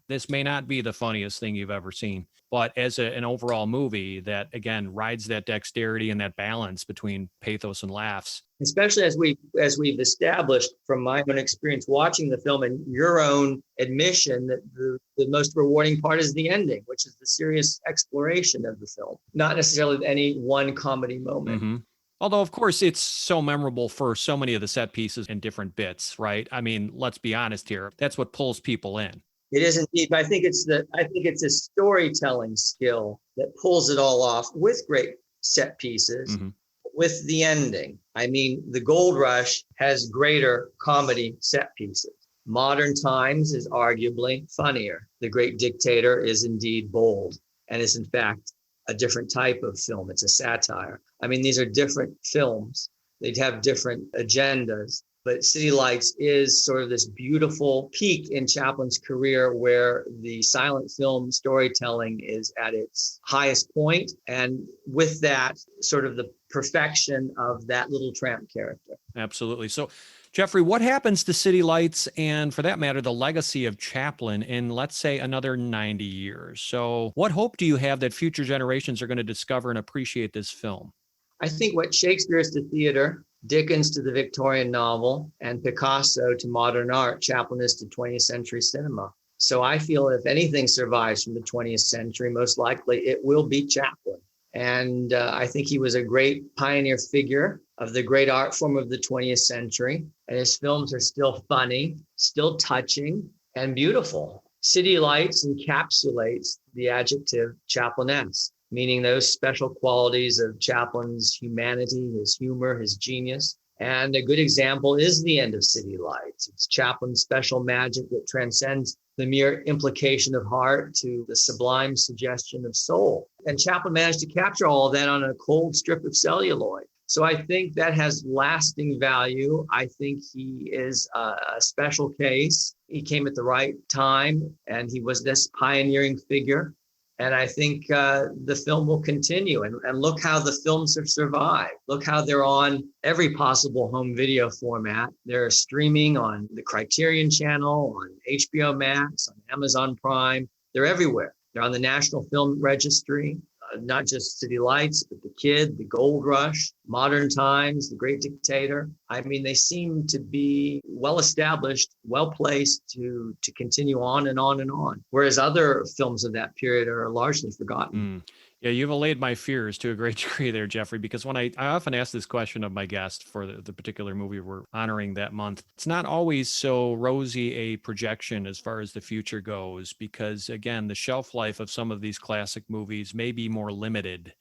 This may not be the funniest thing you've ever seen. But as an overall movie that, again, rides that dexterity and that balance between pathos and laughs. Especially as we've established from my own experience watching the film and your own admission that the most rewarding part is the ending, which is the serious exploration of the film, not necessarily any one comedy moment. Mm-hmm. Although, of course, it's so memorable for so many of the set pieces and different bits, right? I mean, let's be honest here. That's what pulls people in. It is indeed, but I think it's a storytelling skill that pulls it all off with great set pieces, mm-hmm. with the ending. I mean, The Gold Rush has greater comedy set pieces. Modern Times is arguably funnier. The Great Dictator is indeed bold and is in fact a different type of film. It's a satire. I mean, these are different films. They'd have different agendas. But City Lights is sort of this beautiful peak in Chaplin's career where the silent film storytelling is at its highest point. And with that, sort of the perfection of that little tramp character. Absolutely. So, Jeffrey, what happens to City Lights and, for that matter, the legacy of Chaplin in, let's say, another 90 years? So what hope do you have that future generations are going to discover and appreciate this film? I think what Shakespeare is to theater, Dickens to the Victorian novel, and Picasso to modern art, Chaplin is to 20th century cinema. So I feel if anything survives from the 20th century, most likely it will be Chaplin. And I think he was a great pioneer figure of the great art form of the 20th century. And his films are still funny, still touching, and beautiful. City Lights encapsulates the adjective Chaplinesque, meaning those special qualities of Chaplin's humanity, his humor, his genius. And a good example is the end of City Lights. It's Chaplin's special magic that transcends the mere implication of heart to the sublime suggestion of soul. And Chaplin managed to capture all of that on a cold strip of celluloid. So I think that has lasting value. I think he is a special case. He came at the right time, and he was this pioneering figure. And I think the film will continue. And look how the films have survived. Look how they're on every possible home video format. They're streaming on the Criterion Channel, on HBO Max, on Amazon Prime. They're everywhere. They're on the National Film Registry, not just City Lights, but The Kid, The Gold Rush, Modern Times, The Great Dictator. I mean, they seem to be well-established, well-placed to continue on and on and on, whereas other films of that period are largely forgotten. Yeah, you've allayed my fears to a great degree there, Jeffrey, because when I often ask this question of my guest for the particular movie we're honoring that month, it's not always so rosy a projection as far as the future goes, because again, the shelf life of some of these classic movies may be more limited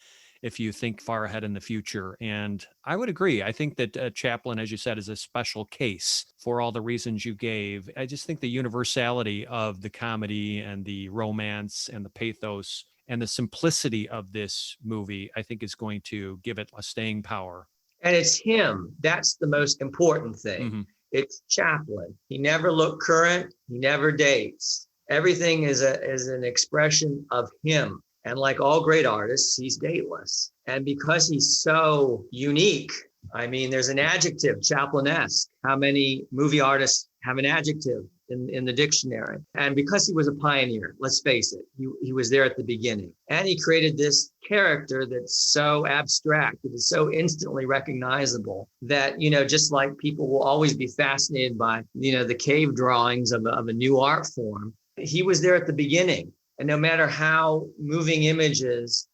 if you think far ahead in the future. And I would agree. I think that Chaplin, as you said, is a special case for all the reasons you gave. I just think the universality of the comedy and the romance and the pathos and the simplicity of this movie, I think, is going to give it a staying power. And it's him. That's the most important thing. Mm-hmm. It's Chaplin. He never looked current. He never dates. Everything is an expression of him. And like all great artists, he's dateless. And because he's so unique, I mean, there's an adjective, Chaplin-esque. How many movie artists have an adjective in the dictionary? And because he was a pioneer, let's face it, he was there at the beginning. And he created this character that's so abstract, that is so instantly recognizable that, just like people will always be fascinated by, the cave drawings of a new art form, he was there at the beginning. And no matter how moving images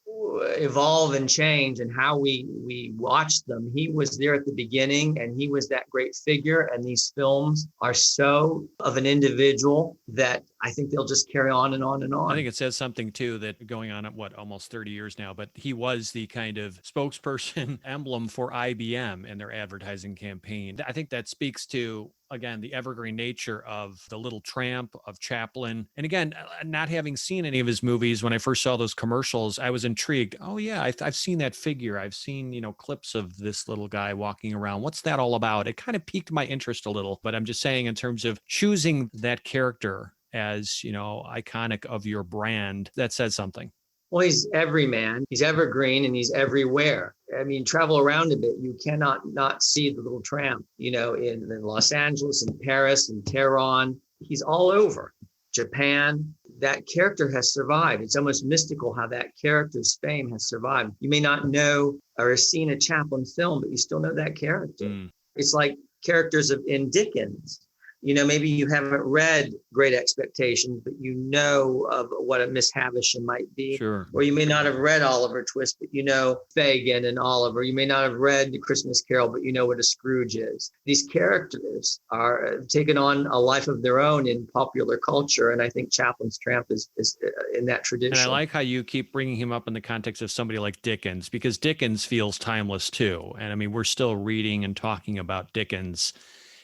evolve and change and how we watch them, he was there at the beginning, and he was that great figure. And these films are so of an individual that I think they'll just carry on and on and on. I think it says something too, that going on at almost 30 years now, but he was the kind of spokesperson emblem for IBM and their advertising campaign. I think that speaks to, again, the evergreen nature of The Little Tramp, of Chaplin. And again, not having seen any of his movies, when I first saw those commercials, I was intrigued. Oh yeah, I've seen that figure. I've seen, clips of this little guy walking around. What's that all about? It kind of piqued my interest a little, but I'm just saying, in terms of choosing that character as, iconic of your brand, that says something. Well, he's everyman, he's evergreen, and he's everywhere. I mean, travel around a bit, you cannot not see the Little Tramp, in Los Angeles and Paris and Tehran. He's all over. Japan, that character has survived. It's almost mystical how that character's fame has survived. You may not know or have seen a Chaplin film, but you still know that character. It's like characters in Dickens. Maybe you haven't read Great Expectations, but you know of what a Miss Havisham might be. Sure. Or you may not have read Oliver Twist, but you know Fagin and Oliver. You may not have read The Christmas Carol, but you know what a Scrooge is. These characters are taken on a life of their own in popular culture, and I think Chaplin's Tramp is in that tradition. And I like how you keep bringing him up in the context of somebody like Dickens, because Dickens feels timeless too. And I mean, we're still reading and talking about Dickens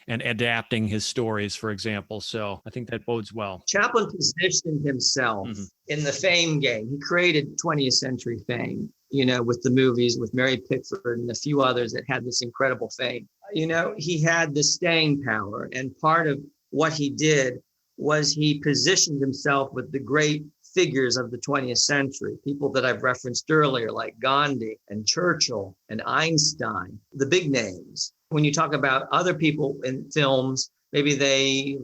and adapting his stories, for example. So I think that bodes well. Chaplin positioned himself in the fame game. He created 20th century fame, with the movies, with Mary Pickford and a few others that had this incredible fame. He had the staying power. And part of what he did was he positioned himself with the great figures of the 20th century, people that I've referenced earlier, like Gandhi and Churchill and Einstein, the big names. When you talk about other people in films, maybe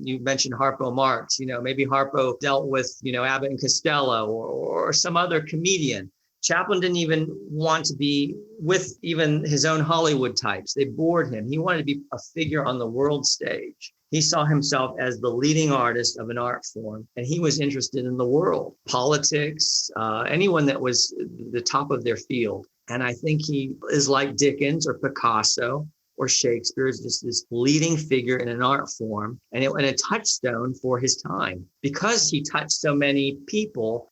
you mentioned Harpo Marx, maybe Harpo dealt with, Abbott and Costello or some other comedian. Chaplin didn't even want to be with even his own Hollywood types. They bored him. He wanted to be a figure on the world stage. He saw himself as the leading artist of an art form, and he was interested in the world, politics, anyone that was the top of their field. And I think he is like Dickens or Picasso or Shakespeare, is just this leading figure in an art form and a touchstone for his time, because he touched so many people,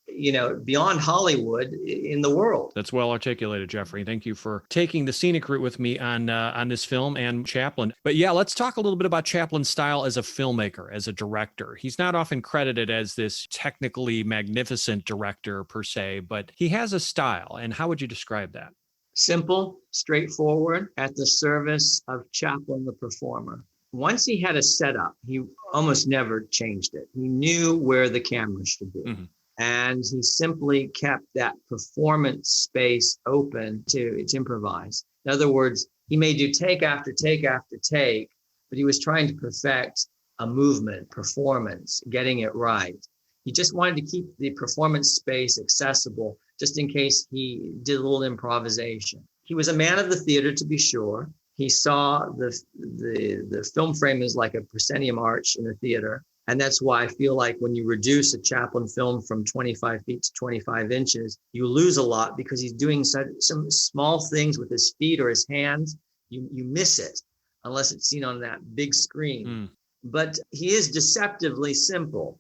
beyond Hollywood in the world. That's well articulated, Jeffrey. Thank you for taking the scenic route with me on this film and Chaplin. But yeah, let's talk a little bit about Chaplin's style as a filmmaker, as a director. He's not often credited as this technically magnificent director per se, but he has a style. And how would you describe that? Simple, straightforward, at the service of Chaplin, the performer. Once he had a setup, he almost never changed it. He knew where the camera should be. And he simply kept that performance space open to improvise. In other words, he may do take after take after take, but he was trying to perfect a movement, performance, getting it right. He just wanted to keep the performance space accessible, just in case he did a little improvisation. He was a man of the theater, to be sure. He saw the film frame as like a proscenium arch in a theater. And that's why I feel like when you reduce a Chaplin film from 25 feet to 25 inches, you lose a lot because he's doing some small things with his feet or his hands. You miss it unless it's seen on that big screen. But he is deceptively simple.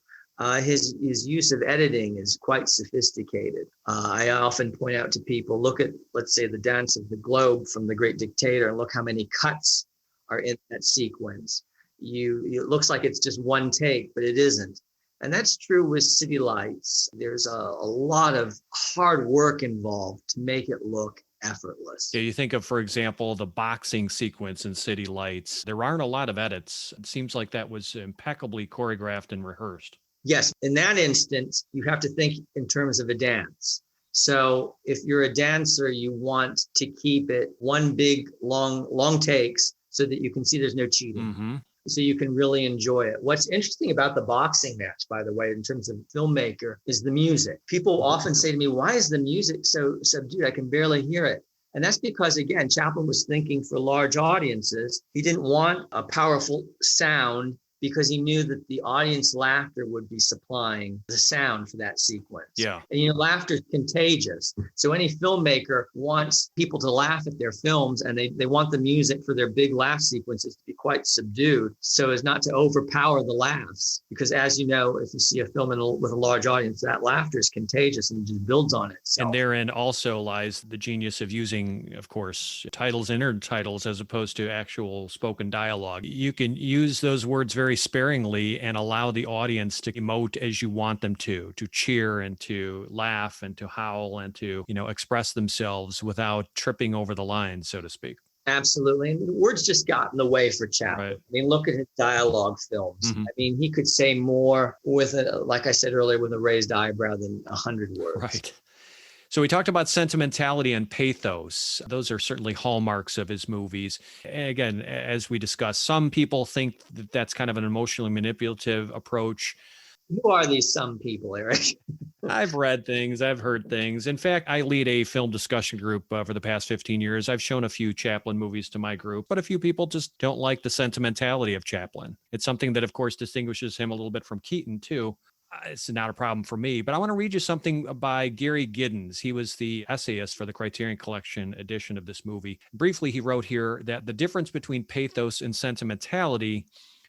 His use of editing is quite sophisticated. I often point out to people, look at, let's say, the Dance of the Globe from The Great Dictator, and look how many cuts are in that sequence. It looks like it's just one take, but it isn't. And that's true with City Lights. There's a lot of hard work involved to make it look effortless. Yeah, you think of, for example, the boxing sequence in City Lights. There aren't a lot of edits. It seems like that was impeccably choreographed and rehearsed. Yes, in that instance, you have to think in terms of a dance. So if you're a dancer, you want to keep it one big, long takes so that you can see there's no cheating. So you can really enjoy it. What's interesting about the boxing match, by the way, in terms of filmmaker, is the music. People often say to me, why is the music so subdued? I can barely hear it. And that's because, again, Chaplin was thinking for large audiences. He didn't want a powerful sound because he knew that the audience laughter would be supplying the sound for that sequence. Yeah. And, laughter is contagious. So any filmmaker wants people to laugh at their films, and they want the music for their big laugh sequences to be quite subdued so as not to overpower the laughs. Because as you know, if you see a film with a large audience, that laughter is contagious and just builds on it. And therein also lies the genius of using, of course, titles and intertitles as opposed to actual spoken dialogue. You can use those words very sparingly and allow the audience to emote as you want them to cheer and to laugh and to howl and to, express themselves without tripping over the line, so to speak. Absolutely. And words just got in the way for Chaplin. Right. I mean, look at his dialogue films. I mean, he could say more like I said earlier, with a raised eyebrow than 100 words. Right. So we talked about sentimentality and pathos. Those are certainly hallmarks of his movies. And again, as we discussed, some people think that that's kind of an emotionally manipulative approach. Who are these some people, Eric? I've read things. I've heard things. In fact, I lead a film discussion group for the past 15 years. I've shown a few Chaplin movies to my group, but a few people just don't like the sentimentality of Chaplin. It's something that, of course, distinguishes him a little bit from Keaton, too. It's not a problem for me, but I want to read you something by Gary Giddens. He was the essayist for the Criterion Collection edition of this movie. Briefly, he wrote here that the difference between pathos and sentimentality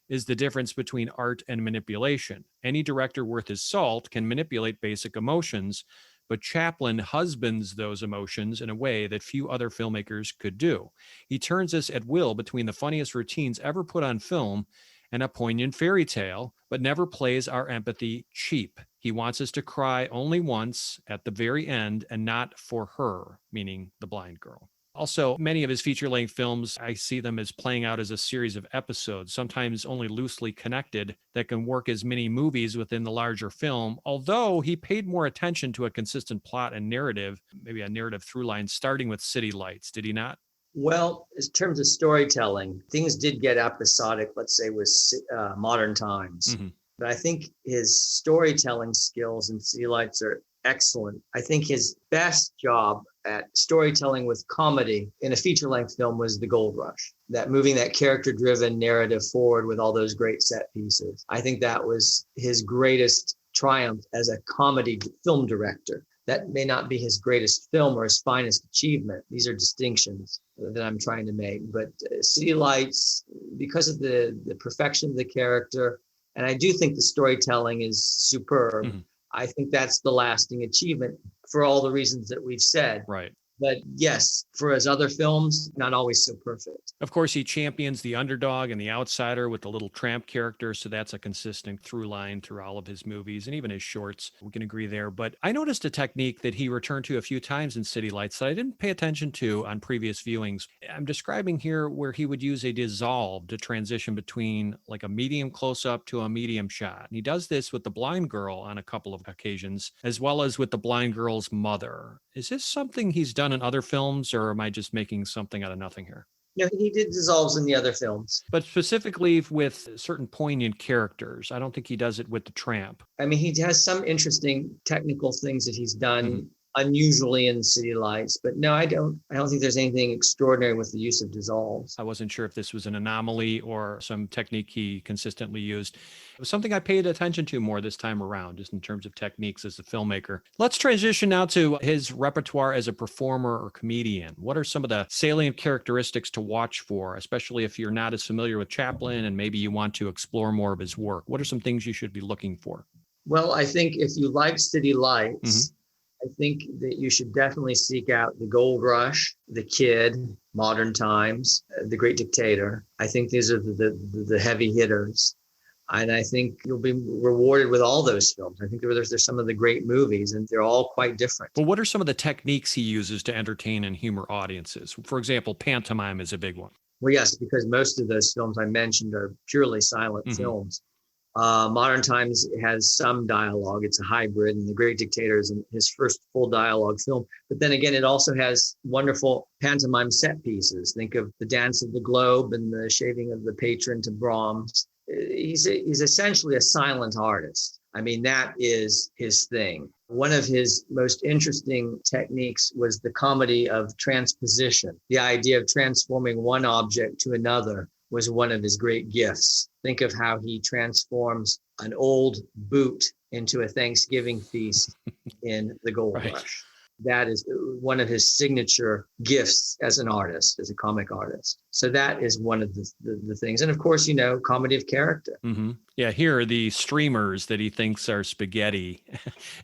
is the difference between art and manipulation. Any director worth his salt can manipulate basic emotions, but Chaplin husbands those emotions in a way that few other filmmakers could do. He turns us at will between the funniest routines ever put on film and a poignant fairy tale, but never plays our empathy cheap. He wants us to cry only once at the very end and not for her, meaning the blind girl. Also, many of his feature-length films, I see them as playing out as a series of episodes, sometimes only loosely connected, that can work as mini movies within the larger film, although he paid more attention to a consistent plot and narrative, maybe a narrative through line, starting with City Lights, did he not? Well, in terms of storytelling, things did get episodic, let's say, with modern times. But I think his storytelling skills in City Lights are excellent. I think his best job at storytelling with comedy in a feature-length film was The Gold Rush, that moving that character-driven narrative forward with all those great set pieces. I think that was his greatest triumph as a comedy film director. That may not be his greatest film or his finest achievement. These are distinctions that I'm trying to make. But City Lights, because of the perfection of the character, and I do think the storytelling is superb, I think that's the lasting achievement for all the reasons that we've said. Right. But yes, for his other films, not always so perfect. Of course, he champions the underdog and the outsider with the little tramp character, so that's a consistent through line through all of his movies and even his shorts. We can agree there. But I noticed a technique that he returned to a few times in City Lights that I didn't pay attention to on previous viewings. I'm describing here where he would use a dissolve to transition between like a medium close-up to a medium shot. And he does this with the blind girl on a couple of occasions, as well as with the blind girl's mother. Is this something he's done in other films, or am I just making something out of nothing here? No, he did dissolves in the other films. But specifically with certain poignant characters. I don't think he does it with the tramp. I mean, he has some interesting technical things that he's done unusually in City Lights. But no, I don't think there's anything extraordinary with the use of dissolves. I wasn't sure if this was an anomaly or some technique he consistently used. It was something I paid attention to more this time around, just in terms of techniques as a filmmaker. Let's transition now to his repertoire as a performer or comedian. What are some of the salient characteristics to watch for, especially if you're not as familiar with Chaplin and maybe you want to explore more of his work? What are some things you should be looking for? Well, I think if you like City Lights, I think that you should definitely seek out The Gold Rush, The Kid, Modern Times, The Great Dictator. I think these are the heavy hitters. And I think you'll be rewarded with all those films. I think there's some of the great movies, and they're all quite different. But what are some of the techniques he uses to entertain and humor audiences? For example, pantomime is a big one. Well, yes, because most of those films I mentioned are purely silent films. Modern Times has some dialogue. It's a hybrid, and The Great Dictator is his first full dialogue film. But then again, it also has wonderful pantomime set pieces. Think of The Dance of the Globe and the Shaving of the Patron to Brahms. He's essentially a silent artist. I mean, that is his thing. One of his most interesting techniques was the comedy of transposition. The idea of transforming one object to another was one of his great gifts. Think of how he transforms an old boot into a Thanksgiving feast in The Gold Rush. That is one of his signature gifts as an artist, as a comic artist. So that is one of the things. And of course, comedy of character. Yeah, here are the streamers that he thinks are spaghetti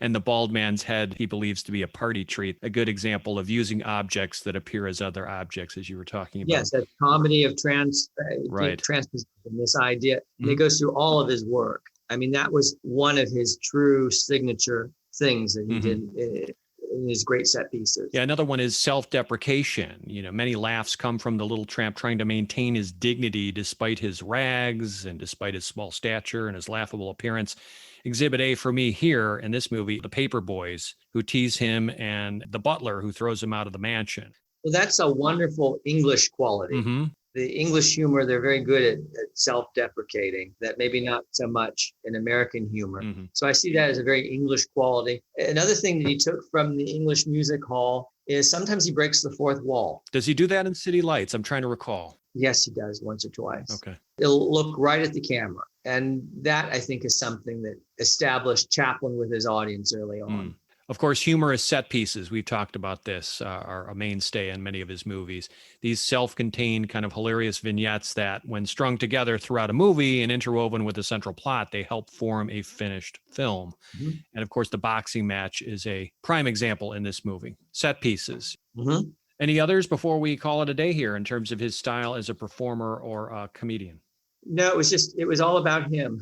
and the bald man's head he believes to be a party treat. A good example of using objects that appear as other objects, as you were talking about. Yes, that comedy of transposition, this idea. And it goes through all of his work. I mean, that was one of his true signature things that he did in his great set pieces. Yeah, another one is self-deprecation. Many laughs come from the little tramp trying to maintain his dignity despite his rags and despite his small stature and his laughable appearance. Exhibit A for me here in this movie, the paper boys who tease him and the butler who throws him out of the mansion. Well, that's a wonderful English quality. The English humor, they're very good at self-deprecating, that maybe not so much in American humor. So I see that as a very English quality. Another thing that he took from the English music hall is sometimes he breaks the fourth wall. Does he do that in City Lights? I'm trying to recall. Yes, he does once or twice. Okay. He'll look right at the camera. And that, I think, is something that established Chaplin with his audience early on. Of course, humorous set pieces, we've talked about this, are a mainstay in many of his movies. These self-contained kind of hilarious vignettes that, when strung together throughout a movie and interwoven with the central plot, they help form a finished film. And of course, the boxing match is a prime example in this movie. Set pieces. Any others before we call it a day here in terms of his style as a performer or a comedian? No, it was all about him.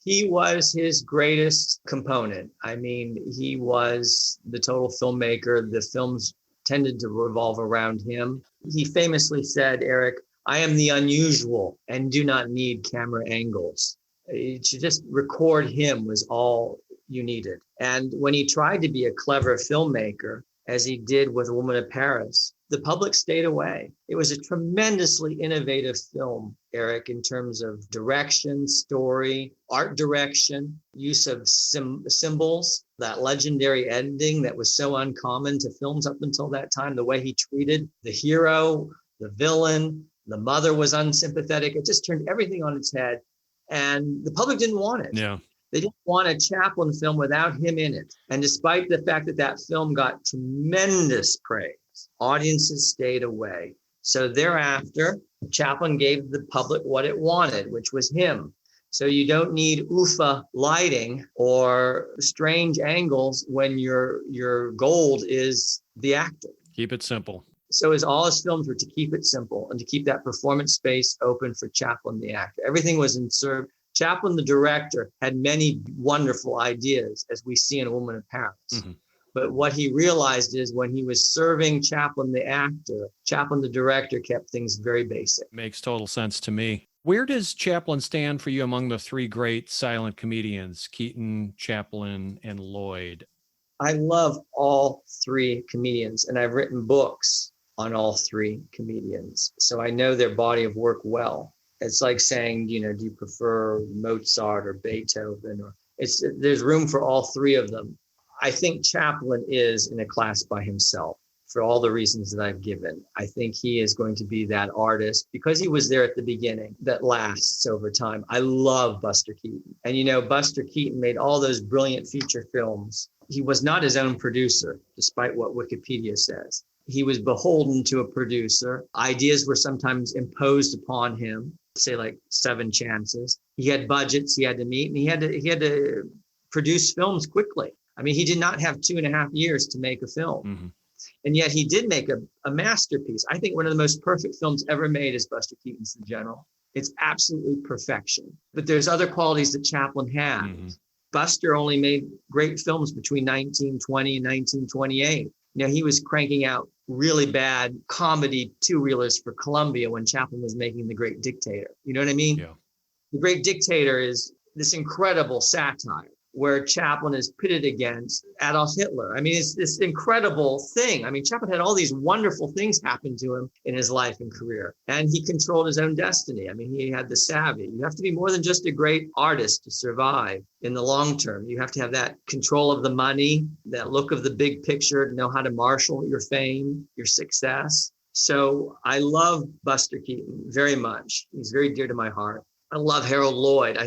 He was his greatest component. I mean, he was the total filmmaker. The films tended to revolve around him. He famously said, Eric, I am the unusual and do not need camera angles. To just record him was all you needed. And when he tried to be a clever filmmaker, as he did with A Woman of Paris, the public stayed away. It was a tremendously innovative film, Eric, in terms of direction, story, art direction, use of symbols, that legendary ending that was so uncommon to films up until that time, the way he treated the hero, the villain, the mother was unsympathetic. It just turned everything on its head. And the public didn't want it. Yeah. They didn't want a Chaplin film without him in it. And despite the fact that film got tremendous praise, audiences stayed away. So thereafter, Chaplin gave the public what it wanted, which was him. So you don't need UFA lighting or strange angles when your gold is the actor. Keep it simple. So all his films were to keep it simple and to keep that performance space open for Chaplin, the actor. Everything was in service. Chaplin, the director, had many wonderful ideas, as we see in A Woman of Paris. But what he realized is when he was serving Chaplin, the actor, Chaplin, the director, kept things very basic. Makes total sense to me. Where does Chaplin stand for you among the three great silent comedians, Keaton, Chaplin, and Lloyd? I love all three comedians, and I've written books on all three comedians. So I know their body of work well. It's like saying, do you prefer Mozart or Beethoven? There's room for all three of them. I think Chaplin is in a class by himself for all the reasons that I've given. I think he is going to be that artist because he was there at the beginning that lasts over time. I love Buster Keaton. And, Buster Keaton made all those brilliant feature films. He was not his own producer, despite what Wikipedia says. He was beholden to a producer. Ideas were sometimes imposed upon him, say like Seven Chances. He had budgets he had to meet, and he had to produce films quickly. I mean, he did not have 2.5 years to make a film. Mm-hmm. And yet he did make a masterpiece. I think one of the most perfect films ever made is Buster Keaton's The General. It's absolutely perfection. But there's other qualities that Chaplin had. Mm-hmm. Buster only made great films between 1920 and 1928. He was cranking out really bad comedy two-reelers for Columbia when Chaplin was making The Great Dictator. You know what I mean? Yeah. The Great Dictator is this incredible satire where Chaplin is pitted against Adolf Hitler. I mean, it's this incredible thing. I mean, Chaplin had all these wonderful things happen to him in his life and career, and he controlled his own destiny. I mean, he had the savvy. You have to be more than just a great artist to survive in the long term. You have to have that control of the money, that look of the big picture, to know how to marshal your fame, your success. So I love Buster Keaton very much. He's very dear to my heart. I love Harold Lloyd.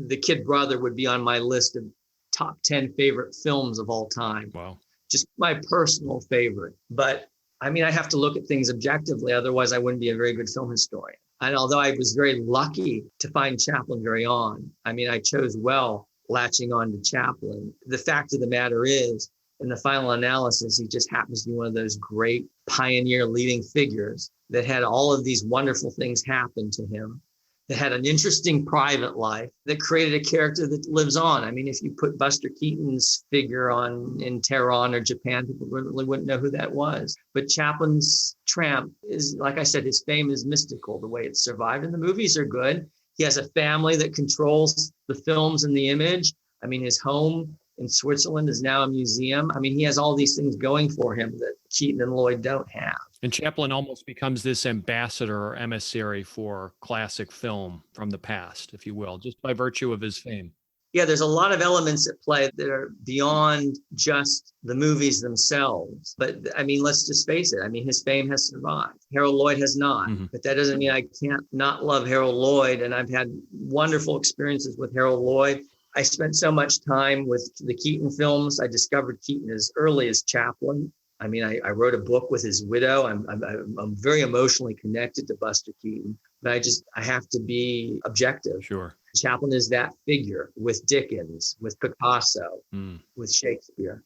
The Kid Brother would be on my list of top 10 favorite films of all time. Wow. Just my personal favorite. But I mean, I have to look at things objectively. Otherwise, I wouldn't be a very good film historian. And although I was very lucky to find Chaplin very on, I mean, I chose well latching on to Chaplin. The fact of the matter is, in the final analysis, he just happens to be one of those great pioneer leading figures that had all of these wonderful things happen to him, that had an interesting private life, that created a character that lives on. I mean, if you put Buster Keaton's figure in Tehran or Japan, people really wouldn't know who that was. But Chaplin's tramp is, like I said, his fame is mystical, the way it survived. And the movies are good. He has a family that controls the films and the image. I mean, his home in Switzerland is now a museum. I mean, he has all these things going for him that Keaton and Lloyd don't have. And Chaplin almost becomes this ambassador or emissary for classic film from the past, if you will, just by virtue of his fame. Yeah, there's a lot of elements at play that are beyond just the movies themselves. But I mean, let's just face it. I mean, his fame has survived. Harold Lloyd has not. Mm-hmm. But that doesn't mean I can't not love Harold Lloyd. And I've had wonderful experiences with Harold Lloyd. I spent so much time with the Keaton films. I discovered Keaton as early as Chaplin. I mean, I wrote a book with his widow. I'm very emotionally connected to Buster Keaton, but I have to be objective. Sure. Chaplin is that figure with Dickens, with Picasso, with Shakespeare.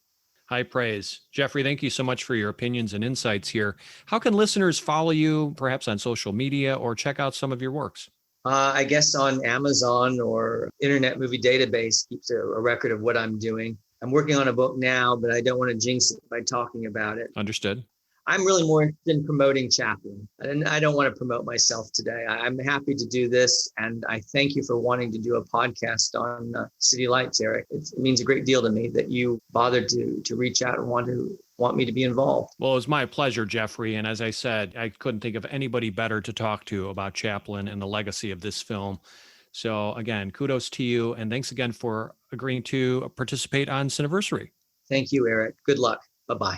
High praise. Jeffrey, thank you so much for your opinions and insights here. How can listeners follow you, perhaps on social media, or check out some of your works? I guess on Amazon or Internet Movie Database keeps a record of what I'm doing. I'm working on a book now, but I don't want to jinx it by talking about it. Understood. I'm really more interested in promoting Chaplin, and I don't want to promote myself today. I'm happy to do this, and I thank you for wanting to do a podcast on City Lights, Eric. It means a great deal to me that you bothered to reach out and want me to be involved. Well, it was my pleasure, Jeffrey. And as I said, I couldn't think of anybody better to talk to about Chaplin and the legacy of this film. So again, kudos to you. And thanks again for agreeing to participate on Cineversary. Thank you, Eric. Good luck. Bye-bye.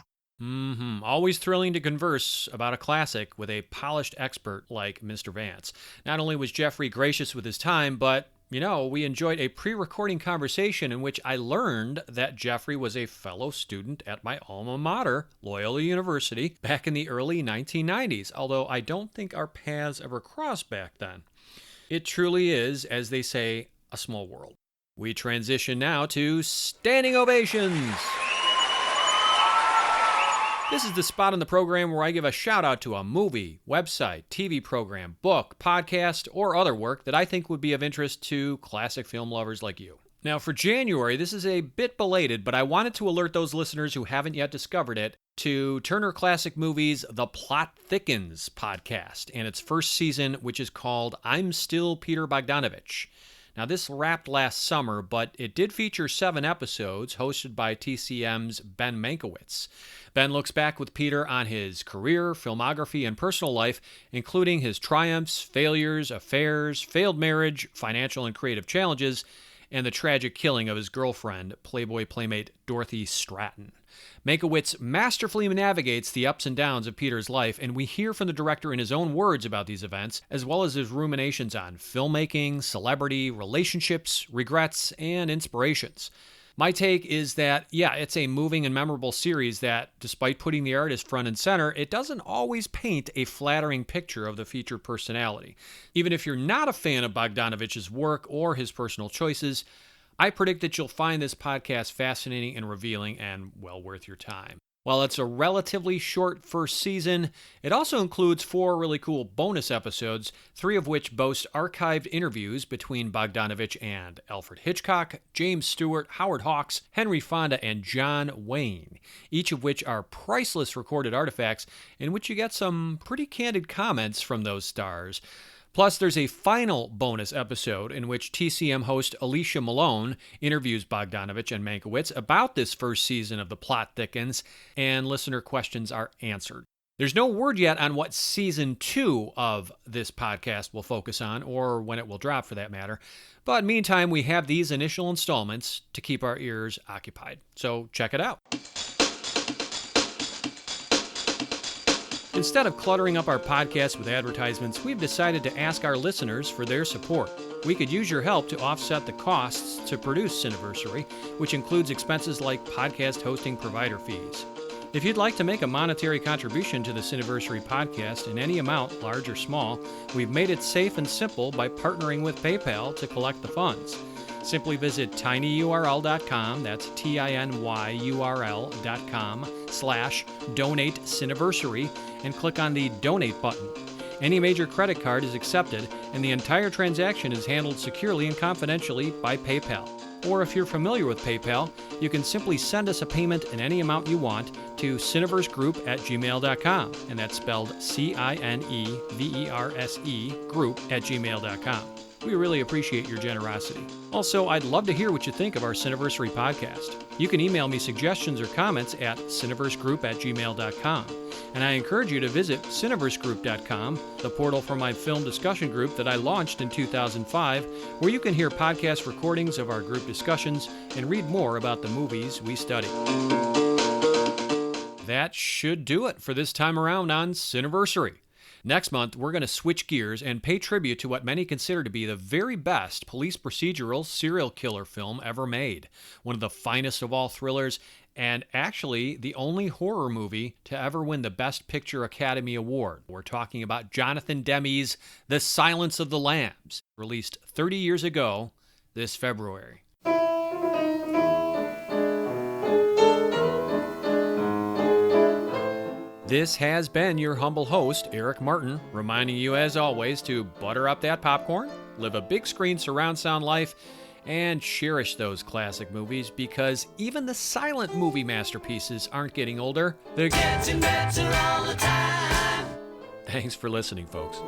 Always thrilling to converse about a classic with a polished expert like Mr. Vance. Not only was Jeffrey gracious with his time, but we enjoyed a pre-recording conversation in which I learned that Jeffrey was a fellow student at my alma mater, Loyola University, back in the early 1990s, although I don't think our paths ever crossed back then. It truly is, as they say, a small world. We transition now to standing ovations. This is the spot in the program where I give a shout out to a movie, website, TV program, book, podcast, or other work that I think would be of interest to classic film lovers like you. Now, for January, this is a bit belated, but I wanted to alert those listeners who haven't yet discovered it to Turner Classic Movies' The Plot Thickens podcast and its first season, which is called I'm Still Peter Bogdanovich. Now, this wrapped last summer, but it did feature 7 episodes hosted by TCM's Ben Mankiewicz. Ben looks back with Peter on his career, filmography, and personal life, including his triumphs, failures, affairs, failed marriage, financial and creative challenges, and the tragic killing of his girlfriend, Playboy playmate Dorothy Stratton. Mankiewicz masterfully navigates the ups and downs of Peter's life, and we hear from the director in his own words about these events, as well as his ruminations on filmmaking, celebrity, relationships, regrets, and inspirations. My take is that, yeah, it's a moving and memorable series that, despite putting the artist front and center, it doesn't always paint a flattering picture of the featured personality. Even if you're not a fan of Bogdanovich's work or his personal choices, I predict that you'll find this podcast fascinating and revealing and well worth your time. While it's a relatively short first season, it also includes 4 really cool bonus episodes, 3 of which boast archived interviews between Bogdanovich and Alfred Hitchcock, James Stewart, Howard Hawks, Henry Fonda, and John Wayne, each of which are priceless recorded artifacts in which you get some pretty candid comments from those stars. Plus, there's a final bonus episode in which TCM host Alicia Malone interviews Bogdanovich and Mankiewicz about this first season of The Plot Thickens, and listener questions are answered. There's no word yet on what season 2 of this podcast will focus on, or when it will drop for that matter. But meantime, we have these initial installments to keep our ears occupied. So check it out. Instead of cluttering up our podcast with advertisements, we've decided to ask our listeners for their support. We could use your help to offset the costs to produce Cineversary, which includes expenses like podcast hosting provider fees. If you'd like to make a monetary contribution to the Cineversary podcast in any amount, large or small, we've made it safe and simple by partnering with PayPal to collect the funds. Simply visit tinyurl.com, that's tinyurl.com/donate Cineversary, and click on the Donate button. Any major credit card is accepted, and the entire transaction is handled securely and confidentially by PayPal. Or if you're familiar with PayPal, you can simply send us a payment in any amount you want to cineversegroup@gmail.com, and that's spelled CINEVERSE group@gmail.com. We really appreciate your generosity. Also, I'd love to hear what you think of our Cineversary podcast. You can email me suggestions or comments at cineversegroup@gmail.com. And I encourage you to visit cineversegroup.com, the portal for my film discussion group that I launched in 2005, where you can hear podcast recordings of our group discussions and read more about the movies we study. That should do it for this time around on Cineversary. Next month, we're going to switch gears and pay tribute to what many consider to be the very best police procedural serial killer film ever made. One of the finest of all thrillers, and actually the only horror movie to ever win the Best Picture Academy Award. We're talking about Jonathan Demme's The Silence of the Lambs, released 30 years ago this February. This has been your humble host, Eric Martin, reminding you as always to butter up that popcorn, live a big screen surround sound life, and cherish those classic movies, because even the silent movie masterpieces aren't getting older. They're getting better all the time. Thanks for listening, folks.